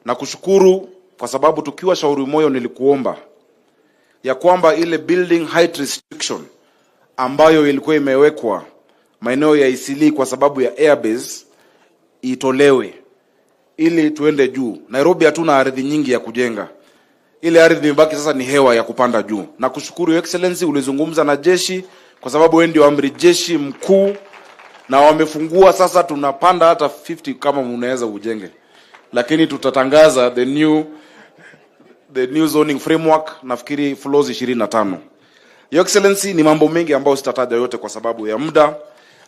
Nakushukuru kwa sababu tukiwa Shauri Moyo nilikuomba ya kwamba ile building height restriction ambayo ilikuwa imewekwa maeneo ya Eastleigh kwa sababu ya airbase itolewe ili tuende juu. Nairobi hatuna ardhi nyingi ya kujenga. Ile ardhi imebaki sasa ni hewa ya kupanda juu. Nakushukuru Your Excellency, ulizungumza na jeshi kwa sababu wewe ndio amri jeshi mkuu, na wamefungua sasa tunapanda hata 50 kama unaweza ujenge. Lakini tutatangaza the new zoning framework, nafikiri floors 25. Your Excellency, ni mambo mengi ambayo sitataja yote kwa sababu ya muda,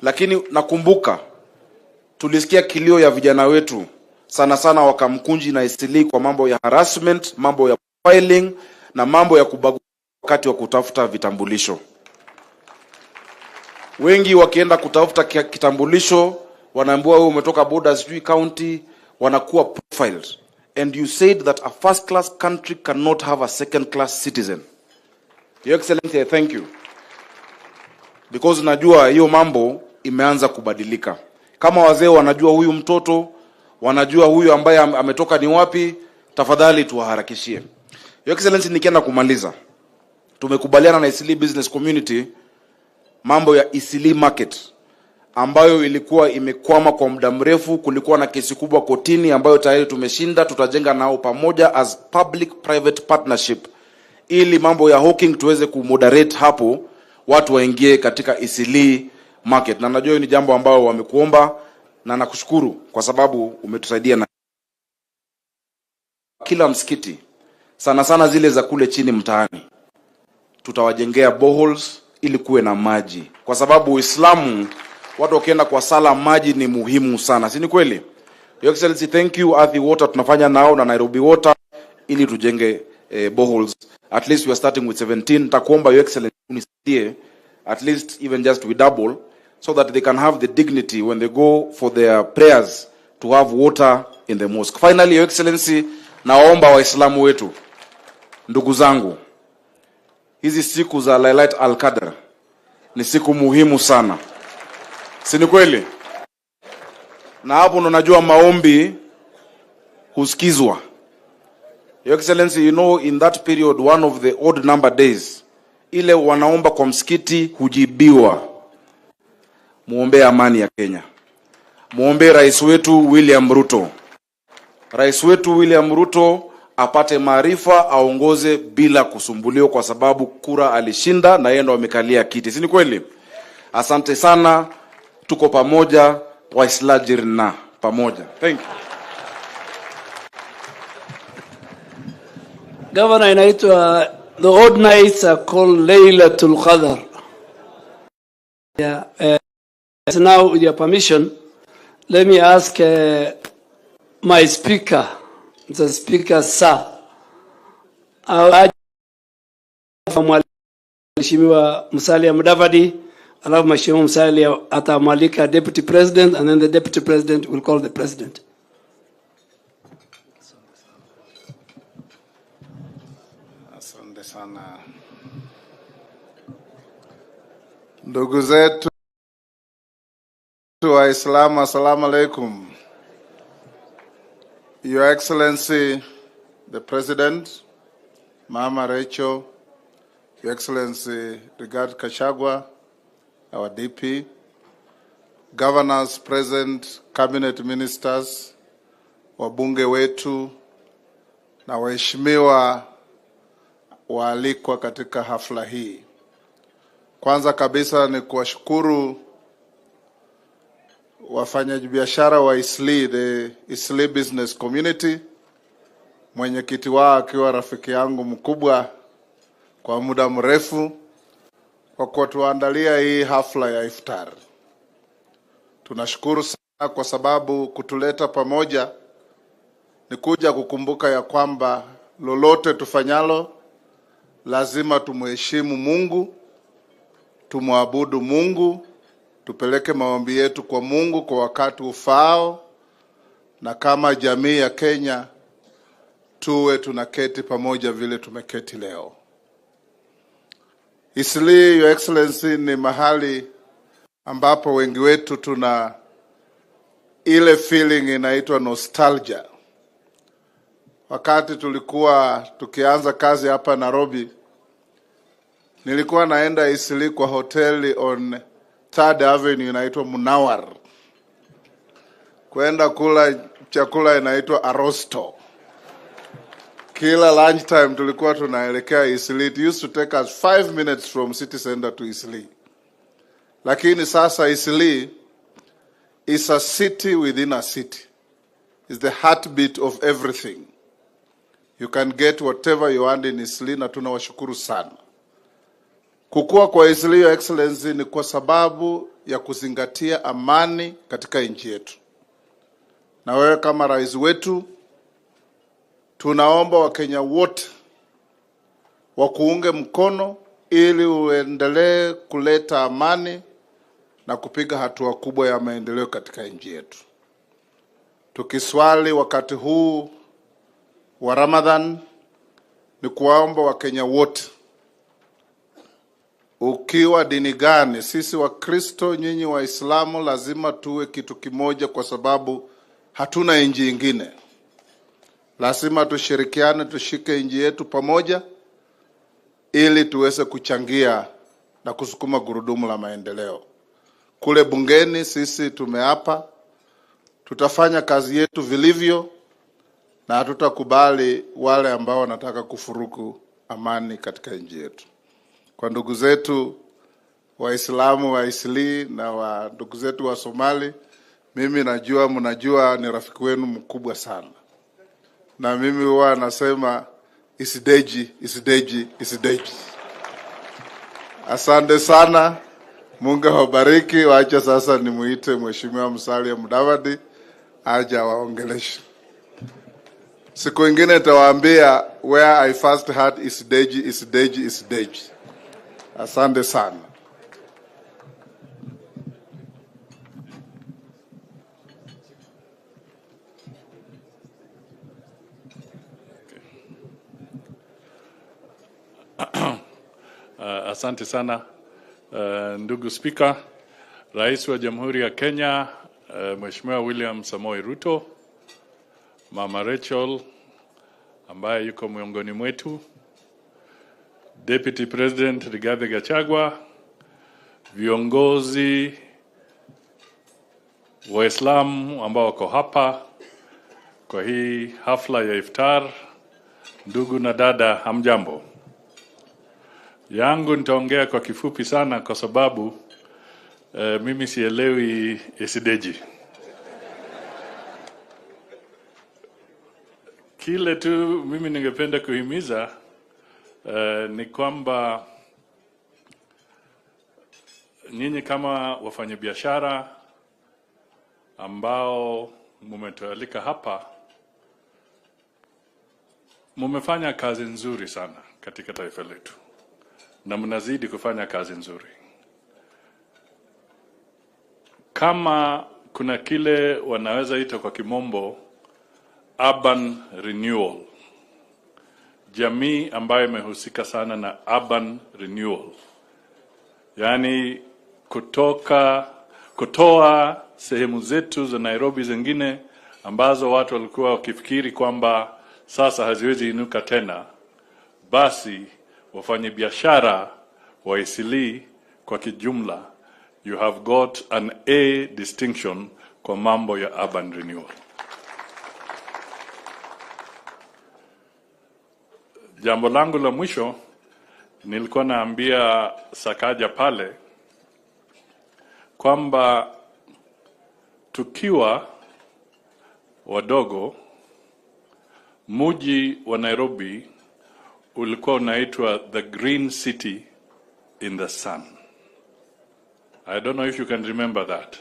lakini nakumbuka tulisikia kilio ya vijana wetu sana sana wa Kamkunji na Eastleigh kwa mambo ya harassment, mambo ya filing na mambo ya kubagua wakati wa kutafuta vitambulisho. Wengi wakienda kutafuta kitambulisho wanaambiwa wewe umetoka borders sijui county, wanakuwa profiled. And you said that a first class country cannot have a second class citizen. Your Excellency, I thank you. Because najua hiyo mambo imeanza kubadilika. Kama wazee wanajua huyu mtoto, wanajua huyu ambaye ametoka ni wapi, tafadhali tuwaharakishie. Your Excellency, nikienda kumaliza, tumekubaliana na Eastleigh business community mambo ya Eastleigh market ambayo ilikuwa imekwama kwa muda mrefu. Kulikuwa na kesi kubwa kotini ambayo tayari tumeshinda. Tutajenga nao pamoja as public private partnership ili mambo ya hawking tuweze kumoderate hapo, watu waingie katika Eastleigh market. Na najua ni jambo ambalo wamekuomba, na nakushukuru kwa sababu umetusaidia. Na kila msikiti sana sana zile za kule chini mtaani tutawajengea boreholes ili kuwe na maji, kwa sababu Uislamu watu wakienda kwa sala maji ni muhimu sana, si ni kweli? Your Excellency, thank you. Athi Water tunafanya nao na Nairobi Water ili tujenge boreholes. At least we are starting with 17. Nitakuomba Your Excellency unisaidie at least even just we double, so that they can have the dignity when they go for their prayers to have water in the mosque. Finally, Your Excellency, naomba Waislamu wetu, ndugu zangu, hizi siku za Lailat al-Qadr ni siku muhimu sana, si ni kweli? Na hapo ndo najua maombi husikizwa. Your Excellency, you know in that period, one of the odd number days, ile wanaomba kwa msikiti hujibiwa. Muombe amani ya Kenya. Muombe rais wetu William Ruto. Rais wetu William Ruto apate maarifa, aongoze bila kusumbuliwa, kwa sababu kura alishinda na yeye ndo amekalia kiti, si ni kweli? Asante sana, tuko pamoja, Waislamu na pamoja. Thank you. Governor, inaitwa the odd nights are called Laylatul Qadr. Yeah. Now with your permission, let me ask my speaker, Mr. Speaker, sir, Mheshimiwa Musalia Mudavadi, alafu Mheshimiwa Musalia atamwalika Deputy President, and then the Deputy President will call the President. Asante sana. Ndugu zetu Waislamu, assalamu alaikum. Your Excellency, the President, Mama Rachel, Your Excellency Rigathi Gachagua, our DP, governors present, cabinet ministers, wabunge wetu, na waheshimiwa waalikwa katika hafla hii. Kwanza kabisa ni kuwashukuru wafanyabiashara wa Eastleigh, the Eastleigh business community, mwenyekiti wao akiwa rafiki yangu mkubwa kwa muda mrefu, kwa kutuandalia hii hafla ya iftar. Tunashukuru sana kwa sababu kutuleta pamoja ni kuja kukumbuka ya kwamba lolote tufanyalo lazima tumheshimu Mungu, tumwabudu Mungu, tupeleke maombi yetu kwa Mungu kwa wakati ufaao, na kama jamii ya Kenya tuwe tunaketi pamoja vile tumeketi leo. Eastleigh, Your Excellency, ni mahali ambapo wengi wetu tuna ile feeling inaitwa nostalgia. Wakati tulikuwa tukianza kazi hapa Nairobi, nilikuwa naenda Eastleigh kwa hoteli on 3rd Avenue inaitwa Munawar, kwenda kula chakula inaitwa Arosto. Kila lunch time tulikuwa tunaelekea Eastleigh. It used to take us 5 minutes from city center to Eastleigh. Lakini sasa Eastleigh is a city within a city. It's the heartbeat of everything. You can get whatever you want in Eastleigh, na tunawashukuru sana. Kukua kwa Eastleigh, Your Excellency, ni kwa sababu ya kuzingatia amani katika nchi yetu. Na wewe kama rais wetu, tunaomba Wakenya wote wakuunge mkono ili uendelee kuleta amani na kupiga hatua kubwa ya maendeleo katika nchi yetu. Tukiswali wakati huu wa Ramadhan, ni kuwaomba Wakenya wote, ukiwa dini gani, sisi wa Kristo, nyinyi Waislamu, lazima tuwe kitu kimoja kwa sababu hatuna nchi nyingine. Lazima tushirikiane, tushike nchi yetu pamoja ili tuweze kuchangia na kusukuma gurudumu la maendeleo. Kule bungeni sisi tumeapa tutafanya kazi yetu vilivyo, na hatutakubali wale ambao wanataka kufuruku amani katika nchi yetu. Kwa ndugu zetu Waislamu wa Eastleigh na wa ndugu zetu wa Somali, mimi najua mnajua ni rafiki wenu mkubwa sana. Na mimi huwa nasema isideji, isideji, isideji. Asante sana. Mungu awabariki. Waacha sasa nimuite Mheshimiwa Musalia Mudavadi aje waongeleshe. Siku ingine nitawaambia where I first heard isideji, isideji, isideji. Asante sana. Asante sana ndugu Speaker, Rais wa Jamhuri ya Kenya, Mheshimiwa William Samoei Ruto, Mama Rachel ambaye yuko miongoni mwetu, Deputy President Rigathi Gachagua, viongozi Waislamu ambao wako hapa kwa hii hafla ya iftar, ndugu na dada, hamjambo. Yangu nitaongea kwa kifupi sana kwa sababu mimi sielewi isideji. Kile tu mimi ningependa kuhimiza ni kwamba nyinyi kama wafanyabiashara ambao mumetualika hapa, mumefanya kazi nzuri sana katika taifa letu na mnazidi kufanya kazi nzuri. Kama kuna kile wanaweza ita kwa kimombo urban renewal, jamii ambayo imehusika sana na urban renewal, yani kutoa sehemu zetu za Nairobi zingine ambazo watu walikuwa wakifikiri kwamba sasa haziwezi inuka tena, basi wafanye biashara wa Eastleigh kwa kijumla, you have got an A distinction kwa mambo ya urban renewal. Jambo langu la mwisho, nilikuwa naambia Sakaja pale kwamba tukiwa wadogo, mji wa Nairobi ulikuwa unaitwa the green city in the sun. I don't know if you can remember that.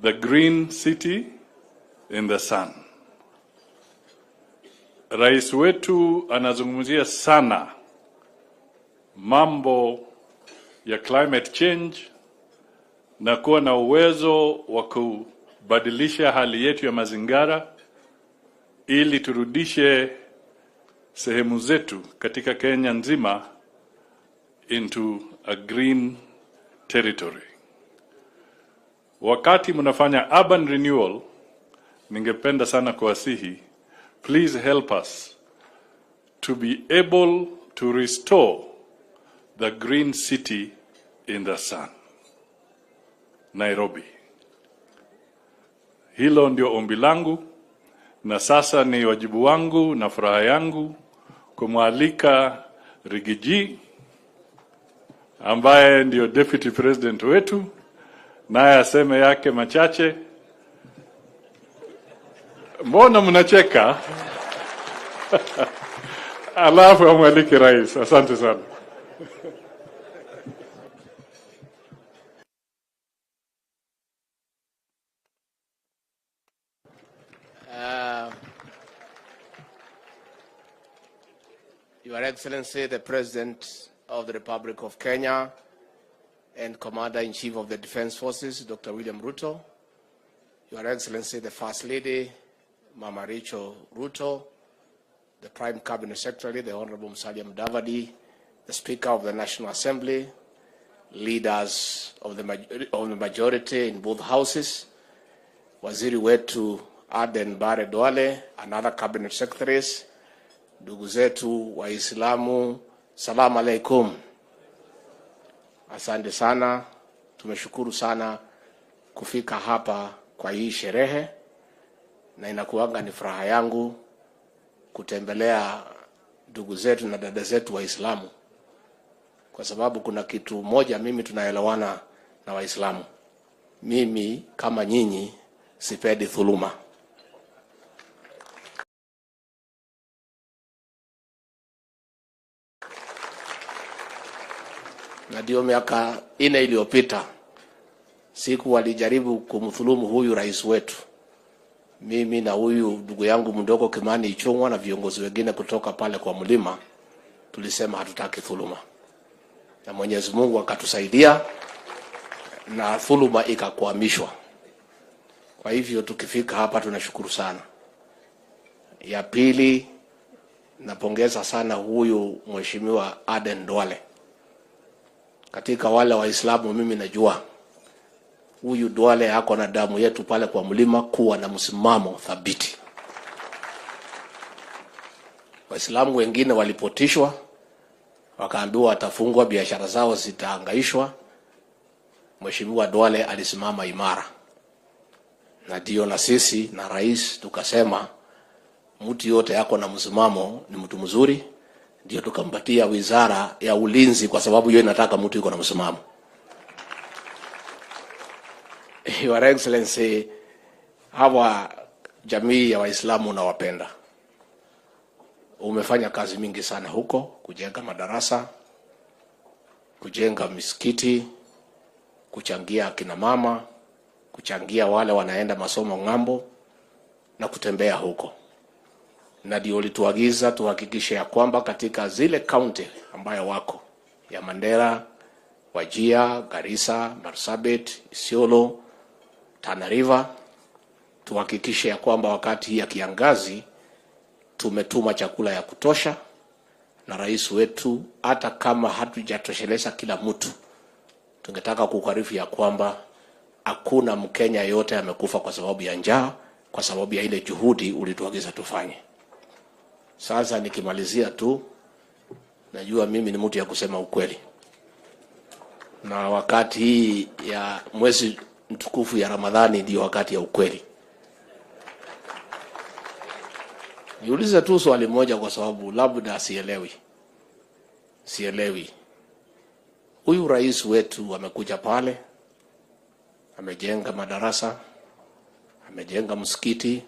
The green city in the sun. Rais wetu anazungumzia sana mambo ya climate change na kuwa na uwezo wa kubadilisha hali yetu ya mazingira ili turudishe sehemu zetu katika Kenya nzima into a green territory. Wakati mnafanya urban renewal, ningependa sana kuwasihi, please help us to be able to restore the green city in the sun, Nairobi. Hilo ndio ombi langu, na sasa ni wajibu wangu na furaha yangu kumwalika Rigiji ambaye ndio deputy president wetu, naye aseme yake machache. Mbona mnacheka? Alafu amwalike rais. Asante sana. Your Excellency, the President of the Republic of Kenya and Commander-in-Chief of the Defense Forces, Dr. William Ruto, Your Excellency, the First Lady, Mama Rachel Ruto, the Prime Cabinet Secretary, the Honorable Musalia Mudavadi, the Speaker of the National Assembly, leaders of the majority in both houses, Waziri wetu Aden Bare Duale, and other Cabinet Secretaries, ndugu zetu Waislamu, salamu alaikum. Asante sana, tumeshukuru sana kufika hapa kwa hii sherehe, na inakuanga ni furaha yangu kutembelea ndugu zetu na dada zetu Waislamu, kwa sababu kuna kitu moja mimi tunaelewana na Waislamu. Mimi kama nyinyi sipendi dhuluma. Na ndio miaka 4 iliyopita siku walijaribu kumdhulumu huyu rais wetu, mimi na huyu ndugu yangu mdogo Kimani Ichung'wa na viongozi wengine kutoka pale kwa mlima tulisema hatutaki dhuluma, na Mwenyezi Mungu akatusaidia na dhuluma ikakwamishwa. Kwa hivyo tukifika hapa tunashukuru sana. Ya pili, napongeza sana huyu mheshimiwa Aden Duale. Katika wale Waislamu mimi najua huyu Duale hako na damu yetu pale kwa mlima kuwa na msimamo thabiti. Waislamu wengine walipotishwa, wakaambiwa watafungwa, biashara zao zitahangaishwa. Mheshimiwa Duale alisimama imara, na ndio na sisi na rais tukasema mtu yote yako na msimamo ni mtu mzuri, ndio tukampatia wizara ya ulinzi, kwa sababu hiyo inataka mtu yuko na msimamo. Your Excellency, hawa jamii ya Waislamu nawapenda. Umefanya kazi mingi sana huko, kujenga madarasa, kujenga misikiti, kuchangia akina mama, kuchangia wale wanaenda masomo ng'ambo na kutembea huko. Na ndio ulituagiza tuhakikishe ya kwamba katika zile county ambayo wako ya Mandera, Wajir, Garissa, Marsabit, Isiolo, Tana River, tuhakikishe ya kwamba wakati ya kiangazi tumetuma chakula ya kutosha, na rais wetu hata kama hatujatosheleza kila mtu, tungetaka kukarifu ya kwamba hakuna Mkenya yote amekufa kwa sababu ya njaa, kwa sababu ya ile juhudi ulituagiza tufanye. Sasa nikimalizia tu, najua mimi ni mtu ya kusema ukweli, na wakati hii ya mwezi mtukufu ya Ramadhani ndio wakati ya ukweli. Niulize tu swali moja kwa sababu labda sielewi. Huyu rais wetu amekuja pale, amejenga madarasa, amejenga msikiti,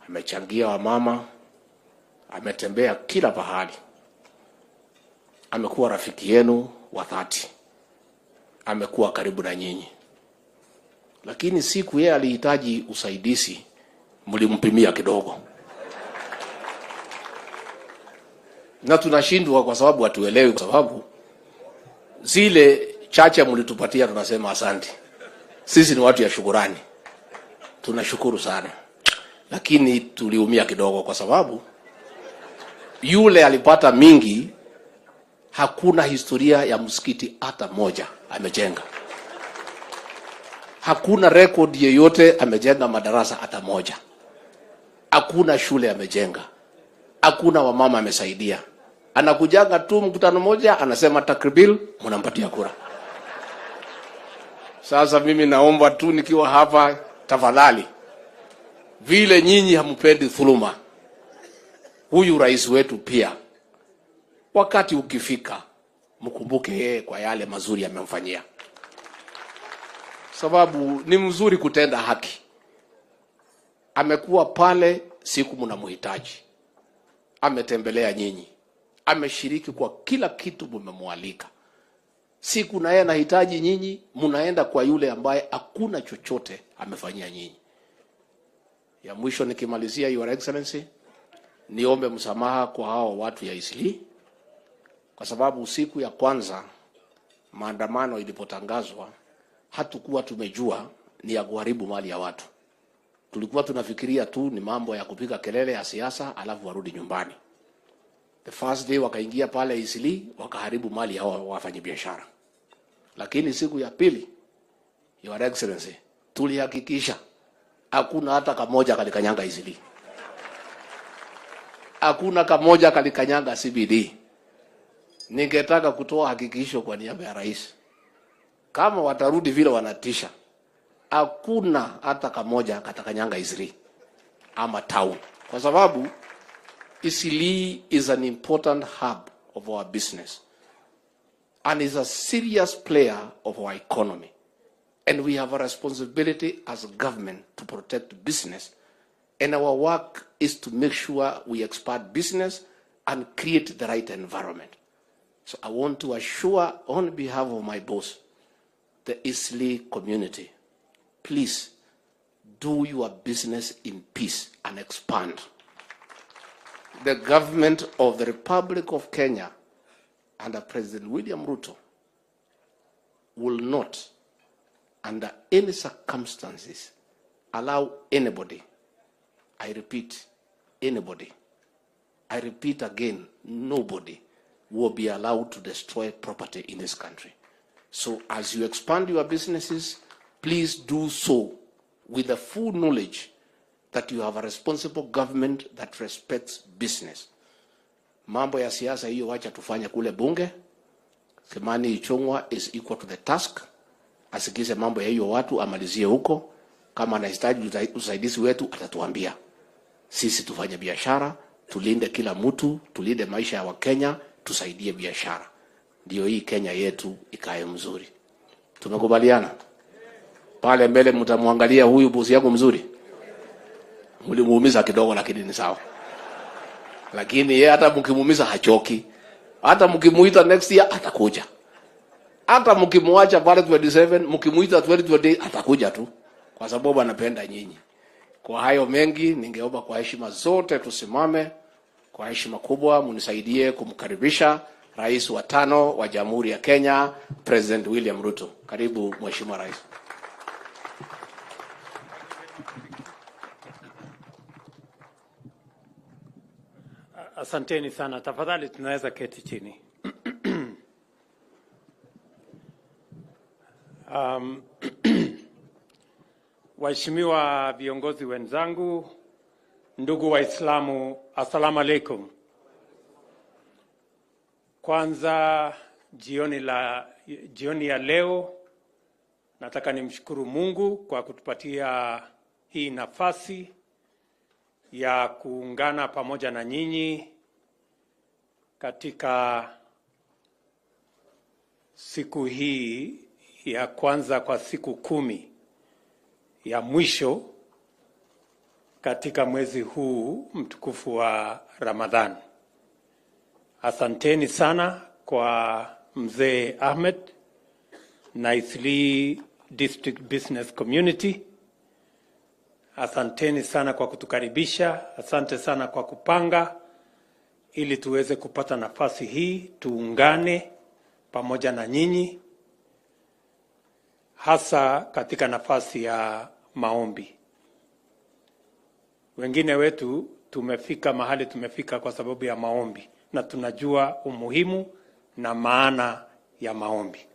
amechangia wamama, ametembea kila pahali, amekuwa rafiki yenu wa dhati, amekuwa karibu na nyinyi. Lakini siku yeye alihitaji usaidizi, mlimpimia kidogo. Na tunashindwa kwa sababu hatuelewi, kwa sababu zile chache mlitupatia tunasema asante. Sisi ni watu ya shukrani, tunashukuru sana. Lakini tuliumia kidogo kwa sababu yule alipata mingi, hakuna historia ya msikiti hata moja amejenga. Hakuna record yeyote amejenga madarasa hata moja. Hakuna shule amejenga. Hakuna wamama amesaidia. Anakujaga tu mkutano moja, anasema takribil, mnampatia kura. Sasa mimi naomba tu nikiwa hapa, tafadhali, vile nyinyi hampendi dhuluma, huyu rais wetu pia, wakati ukifika, mkumbuke yeye kwa yale mazuri amemfanyia. Sababu ni mzuri kutenda haki. Amekuwa pale siku mnamhitaji, ametembelea nyinyi, ameshiriki kwa kila kitu mmemwalika. Siku na yeye anahitaji nyinyi, mnaenda kwa yule ambaye hakuna chochote amefanyia nyinyi. Ya mwisho nikimalizia, Your Excellency, niombe msamaha kwa hao watu ya Eastleigh, kwa sababu siku ya kwanza maandamano ilipotangazwa, hatukuwa tumejua ni ya kuharibu mali ya watu. Tulikuwa tunafikiria tu ni mambo ya kupiga kelele ya siasa alafu warudi nyumbani. The first day wakaingia pale Eastleigh, wakaharibu mali ya wafanyabiashara. Lakini siku ya pili, Your Excellency, tulihakikisha hakuna hata kamoja kalikanyanga Eastleigh. Hakuna kamoja kalikanyanga CBD. Ningetaka kutoa hakikisho kwa niaba ya rais, kama watarudi vile wanatisha, hakuna hata kamoja katakanyanga Eastleigh ama town, kwa sababu Eastleigh is an important hub of our business and is a serious player of our economy, and we have a responsibility as a government to protect business, and our work is to make sure we expand business and create the right environment. So I want to assure on behalf of my boss, the Eastleigh community, please do your business in peace and expand. The government of the Republic of Kenya under President William Ruto will not, under any circumstances, allow anybody, I repeat, anybody, I repeat again, nobody will be allowed to destroy property in this country. So as you expand your businesses, please do so with the full knowledge that you have a responsible government that respects business. Mambo ya siasa hiyo wacha tufanye kule bunge. Kimani Ichung'wa is equal to the task. Asikize mambo ya hiyo watu, amalizie huko. Kama anahitaji usaidizi wetu atatuambia. Sisi tufanye biashara, tulinde kila mtu, tulinde maisha ya Wakenya, tusaidie biashara. Ndio hii Kenya yetu ikae mzuri. Tumekubaliana? Pale mbele mtamwangalia huyu bosi yangu mzuri. Mlimuumiza kidogo lakini ni sawa. Lakini yeye hata mkimuumiza hachoki. Hata mkimuita next year atakuja. Hata mkimwacha pale 27, mkimuita 2020 atakuja tu. kwa sababu anapenda nyinyi. Kwa hayo mengi, ningeomba kwa heshima zote tusimame kwa heshima kubwa, munisaidie kumkaribisha Rais wa 5 wa Jamhuri ya Kenya, President William Ruto. Karibu Mheshimiwa Rais. Asanteni sana. Tafadhali tunaweza keti chini. Waheshimiwa viongozi wenzangu, ndugu Waislamu, assalamu alaikum. Kwanza jioni ya leo nataka nimshukuru Mungu kwa kutupatia hii nafasi ya kuungana pamoja na nyinyi katika siku hii ya kwanza kwa siku 10 ya mwisho katika mwezi huu mtukufu wa Ramadhan. Asanteni sana kwa Mzee Ahmed na Eastleigh District Business Community. Asanteni sana kwa kutukaribisha. Asante sana kwa kupanga ili tuweze kupata nafasi hii tuungane pamoja na nyinyi, hasa katika nafasi ya maombi. Wengine wetu tumefika mahali tumefika kwa sababu ya maombi, na tunajua umuhimu na maana ya maombi.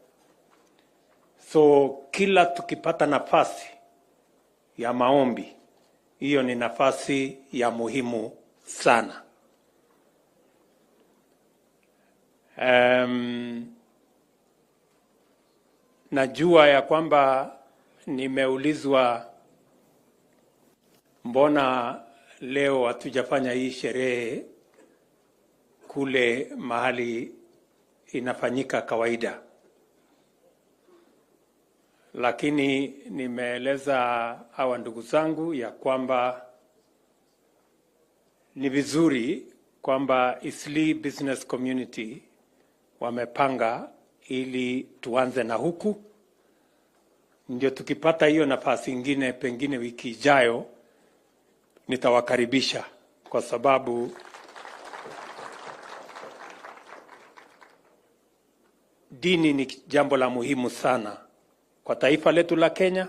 So kila tukipata nafasi ya maombi, hiyo ni nafasi ya muhimu sana. Najua ya kwamba nimeulizwa mbona leo hatujafanya hii sherehe kule mahali inafanyika kawaida. Lakini nimeeleza hawa ndugu zangu ya kwamba ni vizuri kwamba Eastleigh Business Community wamepanga ili tuanze na huku. Ndio tukipata hiyo nafasi ingine pengine wiki ijayo nitawakaribisha, kwa sababu dini ni jambo la muhimu sana kwa taifa letu la Kenya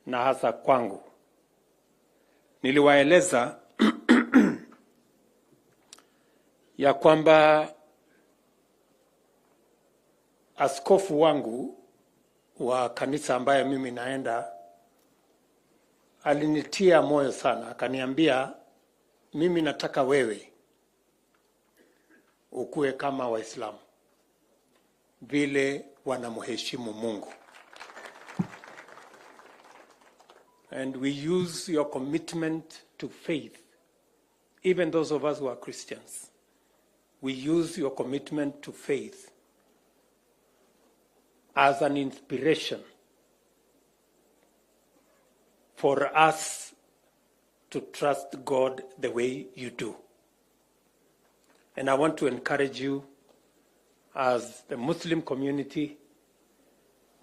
na hasa kwangu. Niliwaeleza ya kwamba askofu wangu wa kanisa ambaye mimi naenda alinitia moyo sana, akaniambia mimi nataka wewe ukue kama Waislamu vile wanamheshimu Mungu. And we use your commitment to faith, even those of us who are Christians, we use your commitment to faith as an inspiration for us to trust God the way you do. And I want to encourage you as the Muslim community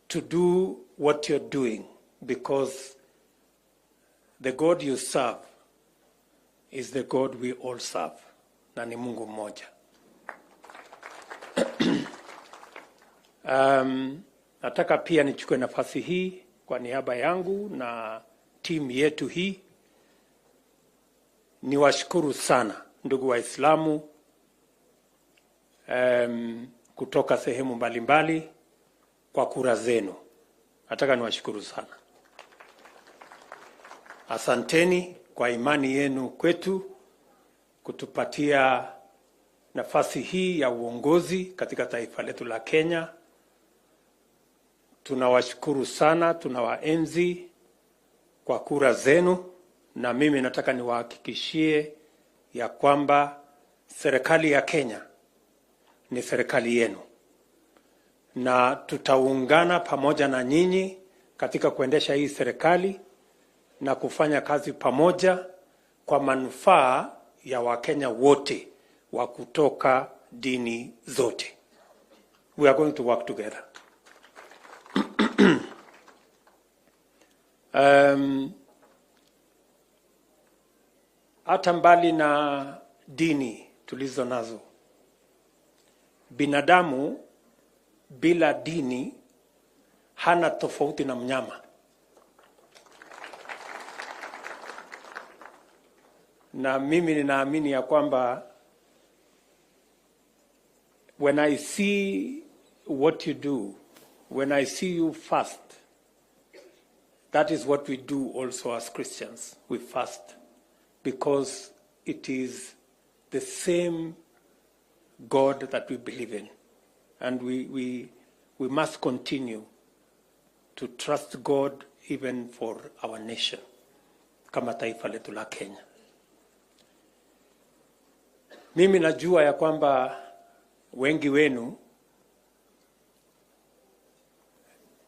to do what you're doing, because the God you serve is the God we all serve, na ni Mungu mmoja. Nataka pia nichukue nafasi hii kwa niaba yangu na timu yetu hii niwashukuru sana ndugu Waislamu kutoka sehemu mbalimbali kwa kura zenu. Nataka niwashukuru sana. Asanteni kwa imani yenu kwetu kutupatia nafasi hii ya uongozi katika taifa letu la Kenya. Tunawashukuru sana, tunawaenzi kwa kura zenu, na mimi nataka niwahakikishie ya kwamba serikali ya Kenya ni serikali yenu, na tutaungana pamoja na nyinyi katika kuendesha hii serikali na kufanya kazi pamoja kwa manufaa ya Wakenya wote wa kutoka dini zote. We are going to work together. Hata mbali na dini tulizo nazo, binadamu bila dini hana tofauti na mnyama. Na mimi ninaamini ya kwamba when I see what you do, when I see you fast, that is what we do also as Christians. We fast because it is the same God that we believe in. And we must continue to trust God even for our nation, kama taifa letu la Kenya. Mimi najua ya kwamba wengi wenu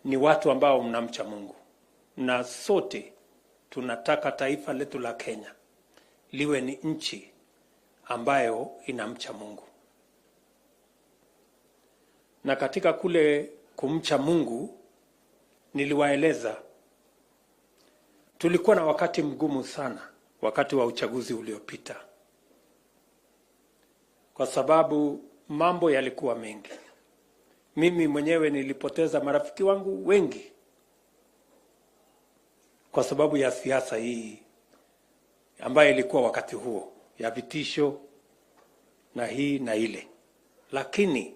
ni watu ambao mnamcha Mungu. Na sote tunataka taifa letu la Kenya liwe ni nchi ambayo inamcha Mungu. Na katika kule kumcha Mungu niliwaeleza, tulikuwa na wakati mgumu sana wakati wa uchaguzi uliopita, kwa sababu mambo yalikuwa mengi. Mimi mwenyewe nilipoteza marafiki wangu wengi kwa sababu ya siasa hii ambayo ilikuwa wakati huo ya vitisho na hii na ile. Lakini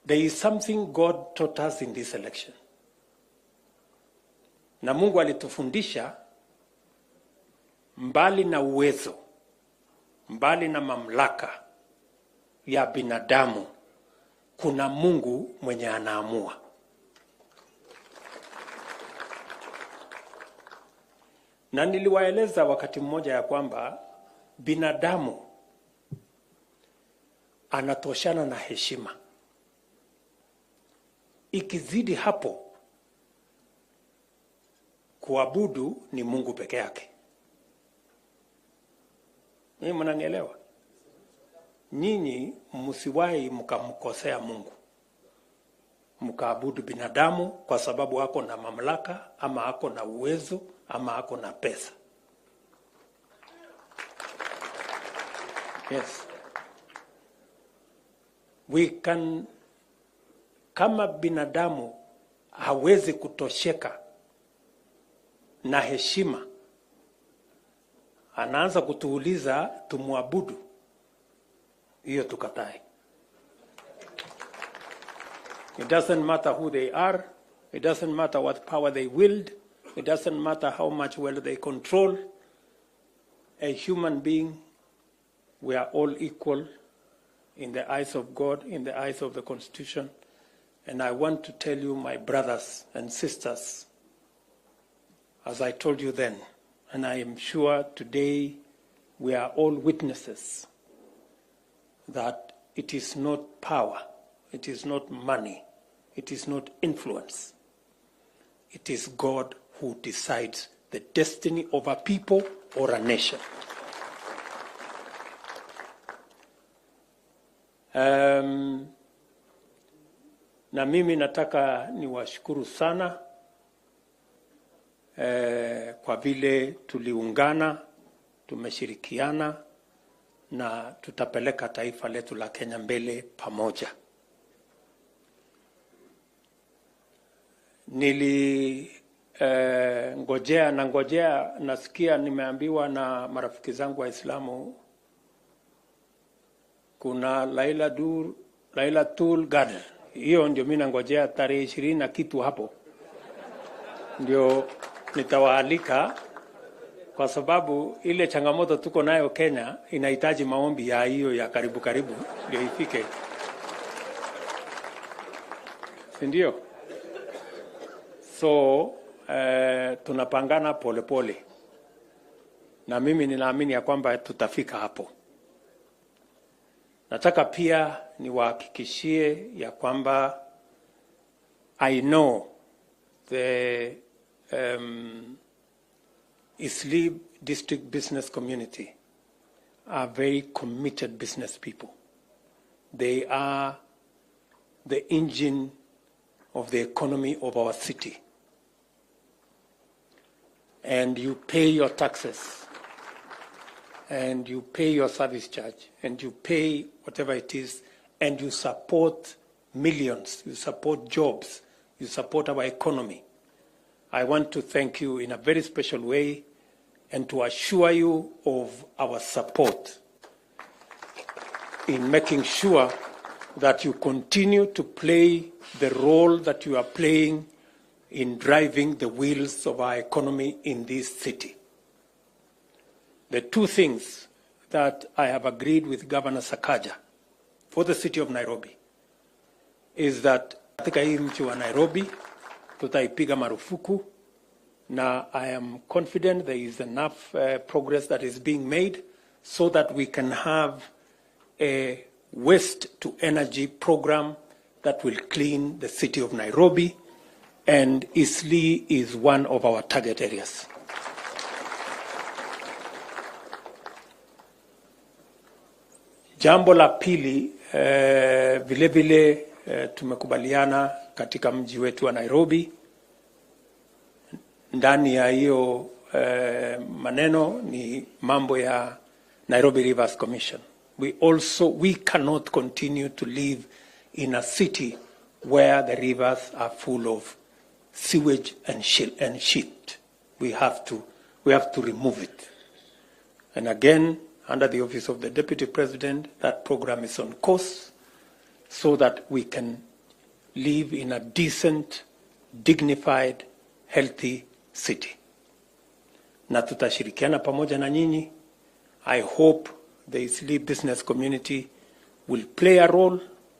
there is something God taught us in this election. Na Mungu alitufundisha, mbali na uwezo, mbali na mamlaka ya binadamu, kuna Mungu mwenye anaamua. Na niliwaeleza wakati mmoja ya kwamba binadamu anatoshana na heshima. Ikizidi hapo, kuabudu ni Mungu peke yake. Nyinyi mnanielewa? Nyinyi msiwahi mkamkosea Mungu, mkaabudu binadamu kwa sababu ako na mamlaka ama ako na uwezo ama ako na pesa. Yes. We can, kama binadamu hawezi kutosheka na heshima, anaanza kutuuliza tumuabudu, hiyo tukatai. It doesn't matter who they are. It doesn't matter what power they wield. It doesn't matter how much wealth they control. A human being, we are all equal in the eyes of God, in the eyes of the Constitution. And I want to tell you, my brothers and sisters, as I told you then, and I am sure today we are all witnesses, that it is not power, it is not money, it is not influence. It is God who decides the destiny of a people or a nation. Na mimi nataka niwashukuru sana kwa vile tuliungana, tumeshirikiana na tutapeleka taifa letu la Kenya mbele pamoja. Ngojea nasikia nimeambiwa na marafiki zangu Waislamu kuna Lailatul Qadr. Hiyo ndio mimi nangojea tarehe 20 na kitu hapo. Ndio nitawaalika, kwa sababu ile changamoto tuko nayo Kenya inahitaji maombi ya hiyo ya karibu ndio ifike. Ndio. So tunapangana polepole. Na mimi ninaamini ya kwamba tutafika hapo. Nataka pia niwahakikishie ya kwamba I know the Eastleigh district business community are very committed business people. They are the engine of the economy of our city. and you pay your taxes, and you pay your service charge, and you pay whatever it is, and you support millions, you support jobs, you support our economy. I want to thank you in a very special way and to assure you of our support in making sure that you continue to play the role that you are playing in driving the wheels of our economy in this city. The two things that I have agreed with Governor Sakaja for the city of Nairobi is that katika hii mji wa Nairobi tutaipiga marufuku, na I am confident there is enough progress that is being made so that we can have a waste to energy program that will clean the city of Nairobi, and Eastleigh is one of our target areas. Jambo la pili, vile vile tumekubaliana katika mji wetu wa Nairobi, ndani ya hiyo maneno ni mambo ya Nairobi Rivers Commission. We cannot continue to live in a city where the rivers are full of sewage and shit. We have to remove it. And again, under the office of the Deputy President, that program is on course so that we can live in a decent, dignified, healthy city. Na tutashirikiana pamoja na nyinyi. I hope the Eastleigh business community will play a role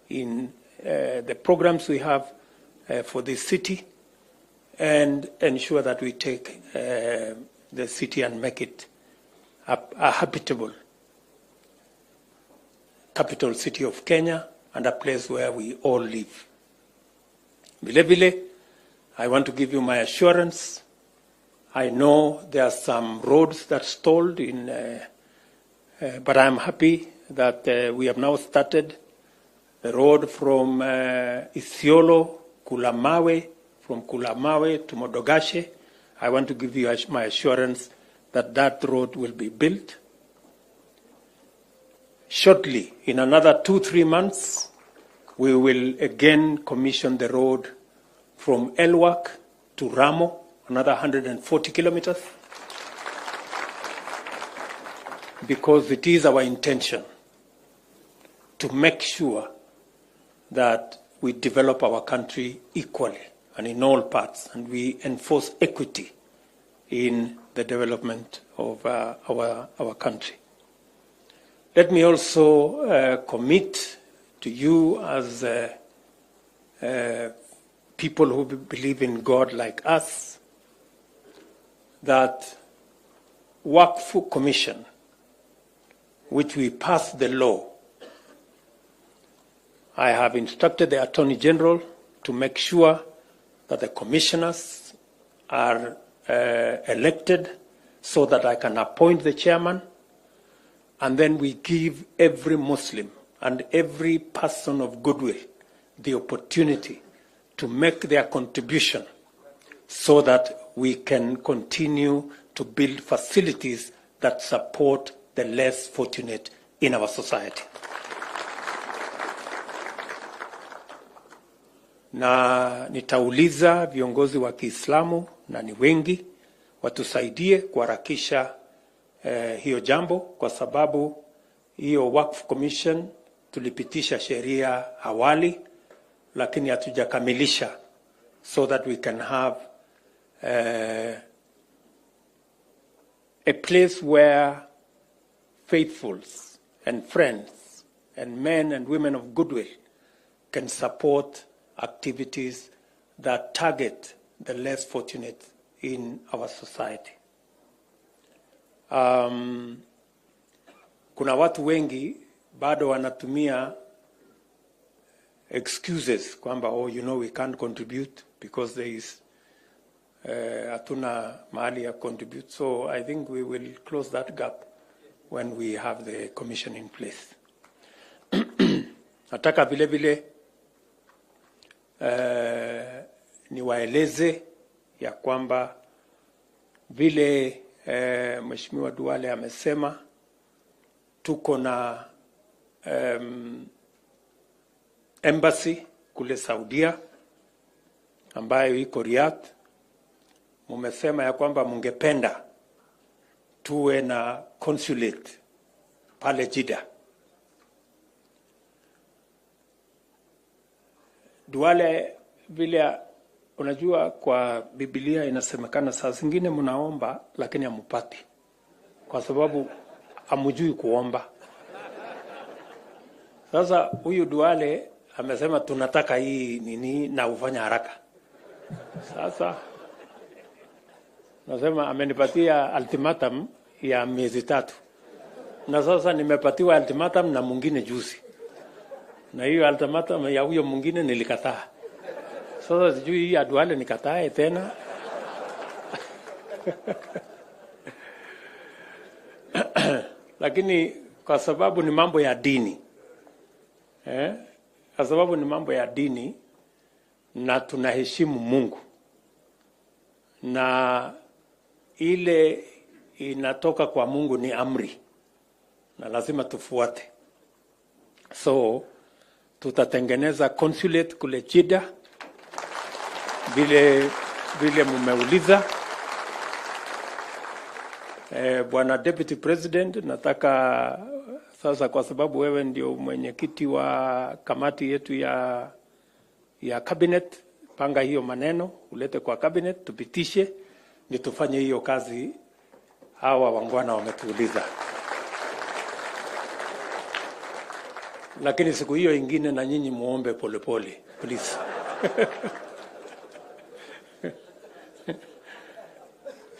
in the programs we have for this city and ensure that we take the city and make it a habitable capital city of Kenya and a place where we all live. Vile vile, I want to give you my assurance. I know there are some roads that stalled but I'm happy that we have now started the road from Isiolo, Kulamawe, from Kulamawe to Modogashe. I want to give you my assurance that that road will be built. Shortly, in another 2-3 months, we will again commission the road from Elwak to Ramo, another 140 kilometers, because it is our intention to make sure that we develop our country equally and in all parts, and we enforce equity in the development of our country. Let me also commit to you as people who believe in God like us that Waqf Commission, which we passed the law, I have instructed the Attorney General to make sure that the commissioners are elected so that I can appoint the chairman, and then we give every Muslim and every person of goodwill the opportunity to make their contribution so that we can continue to build facilities that support the less fortunate in our society. Na nitauliza viongozi wa Kiislamu, na ni wengi, watusaidie kuharakisha hiyo jambo, kwa sababu hiyo Waqf Commission tulipitisha sheria awali, lakini hatujakamilisha, so that we can have a place where faithfuls and friends and men and women of goodwill can support activities that target the less fortunate in our society. Kuna watu wengi bado wanatumia excuses kwamba, we can't contribute because there is hatuna mahali ya contribute. So I think we will close that gap when we have the commission in place. Nataka vile vile niwaeleze ya kwamba Vile Mheshimiwa Duale amesema, tuko na embassy kule Saudia ambayo iko Riyadh. Mumesema ya kwamba mungependa tuwe na consulate pale Jeddah. Duale, vile unajua kwa Biblia inasemekana saa zingine mnaomba lakini hamupati, kwa sababu hamujui kuomba. Sasa huyu Duale amesema tunataka hii nini na ufanya haraka. Sasa nasema amenipatia ultimatum ya miezi 3. Na sasa nimepatiwa ultimatum na mwingine juzi. Na hiyo ultimatum ya huyo mwingine nilikataa. Sasa sijui hii ya Duale nikatae tena. Lakini kwa sababu ni mambo ya dini. Kwa sababu ni mambo ya dini na tunaheshimu Mungu. Na ile inatoka kwa Mungu ni amri. Na lazima tufuate. So tutatengeneza consulate kule Jeddah vile mumeuliza. Bwana Deputy President, nataka sasa, kwa sababu wewe ndio mwenyekiti wa kamati yetu ya cabinet, panga hiyo maneno ulete kwa cabinet tupitishe, ndio tufanye hiyo kazi hawa wangwana wametuuliza. Lakini siku hiyo ingine na nyinyi muombe polepole, please.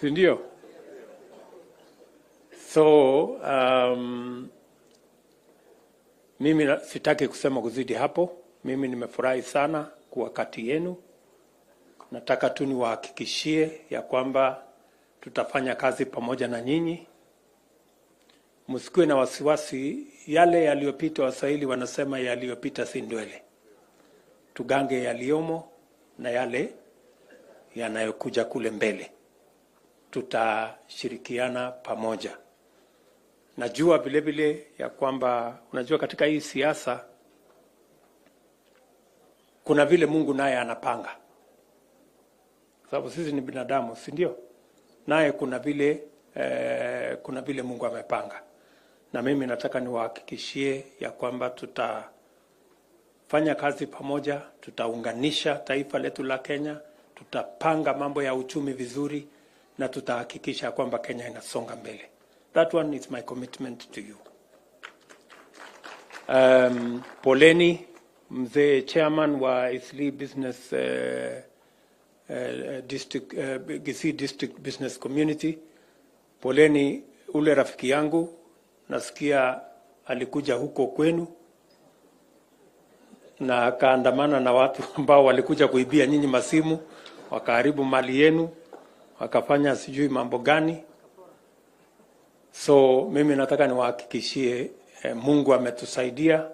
Sindio? So, mimi sitaki kusema kuzidi hapo. Mimi nimefurahi sana kuwa kati yenu. Nataka tu niwahakikishie ya kwamba tutafanya kazi pamoja na nyinyi. Msikuwe na wasiwasi, yale yaliyopita, Waswahili wanasema yaliyopita si ndwele. Tugange yaliomo na yale yanayokuja kule mbele. Tutashirikiana pamoja. Najua vile vile ya kwamba unajua katika hii siasa kuna vile Mungu naye anapanga. Sababu sisi ni binadamu, si ndio? Naye kuna vile Mungu amepanga. Na mimi nataka niwahakikishie ya kwamba tutafanya kazi pamoja, tutaunganisha taifa letu la Kenya, tutapanga mambo ya uchumi vizuri na tutahakikisha kwamba Kenya inasonga mbele. That one is my commitment to you. Poleni mzee chairman wa Eastleigh Business District, Kisii District Business Community. Poleni ule rafiki yangu, nasikia alikuja huko kwenu na akaandamana na watu ambao walikuja kuibia nyinyi masimu, wakaharibu mali yenu, wakafanya sijui mambo gani. So mimi nataka niwahakikishie Mungu ametusaidia.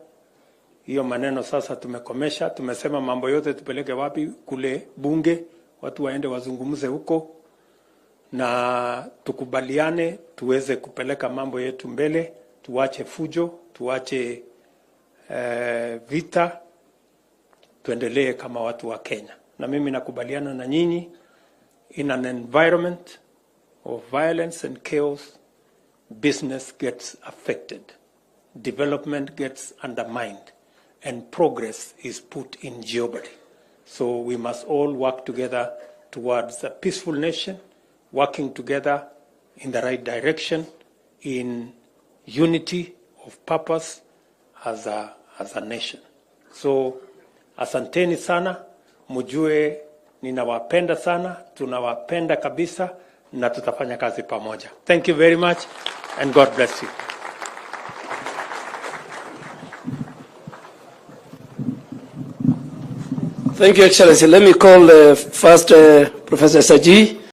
Hiyo maneno sasa tumekomesha. Tumesema mambo yote tupeleke wapi? Kule bunge, watu waende wazungumze huko na tukubaliane tuweze kupeleka mambo yetu mbele, tuache fujo, tuache vita, tuendelee kama watu wa Kenya. Na mimi nakubaliana na nyinyi, in an environment of violence and chaos, business gets affected, development gets undermined, and progress is put in jeopardy. So we must all work together towards a peaceful nation, working together in the right direction, in unity of purpose as a nation. So asanteni sana, mjue ninawapenda sana, tunawapenda kabisa na tutafanya kazi pamoja. Thank you very much and God bless you. Thank you, Excellency. Let me call first Professor Saji.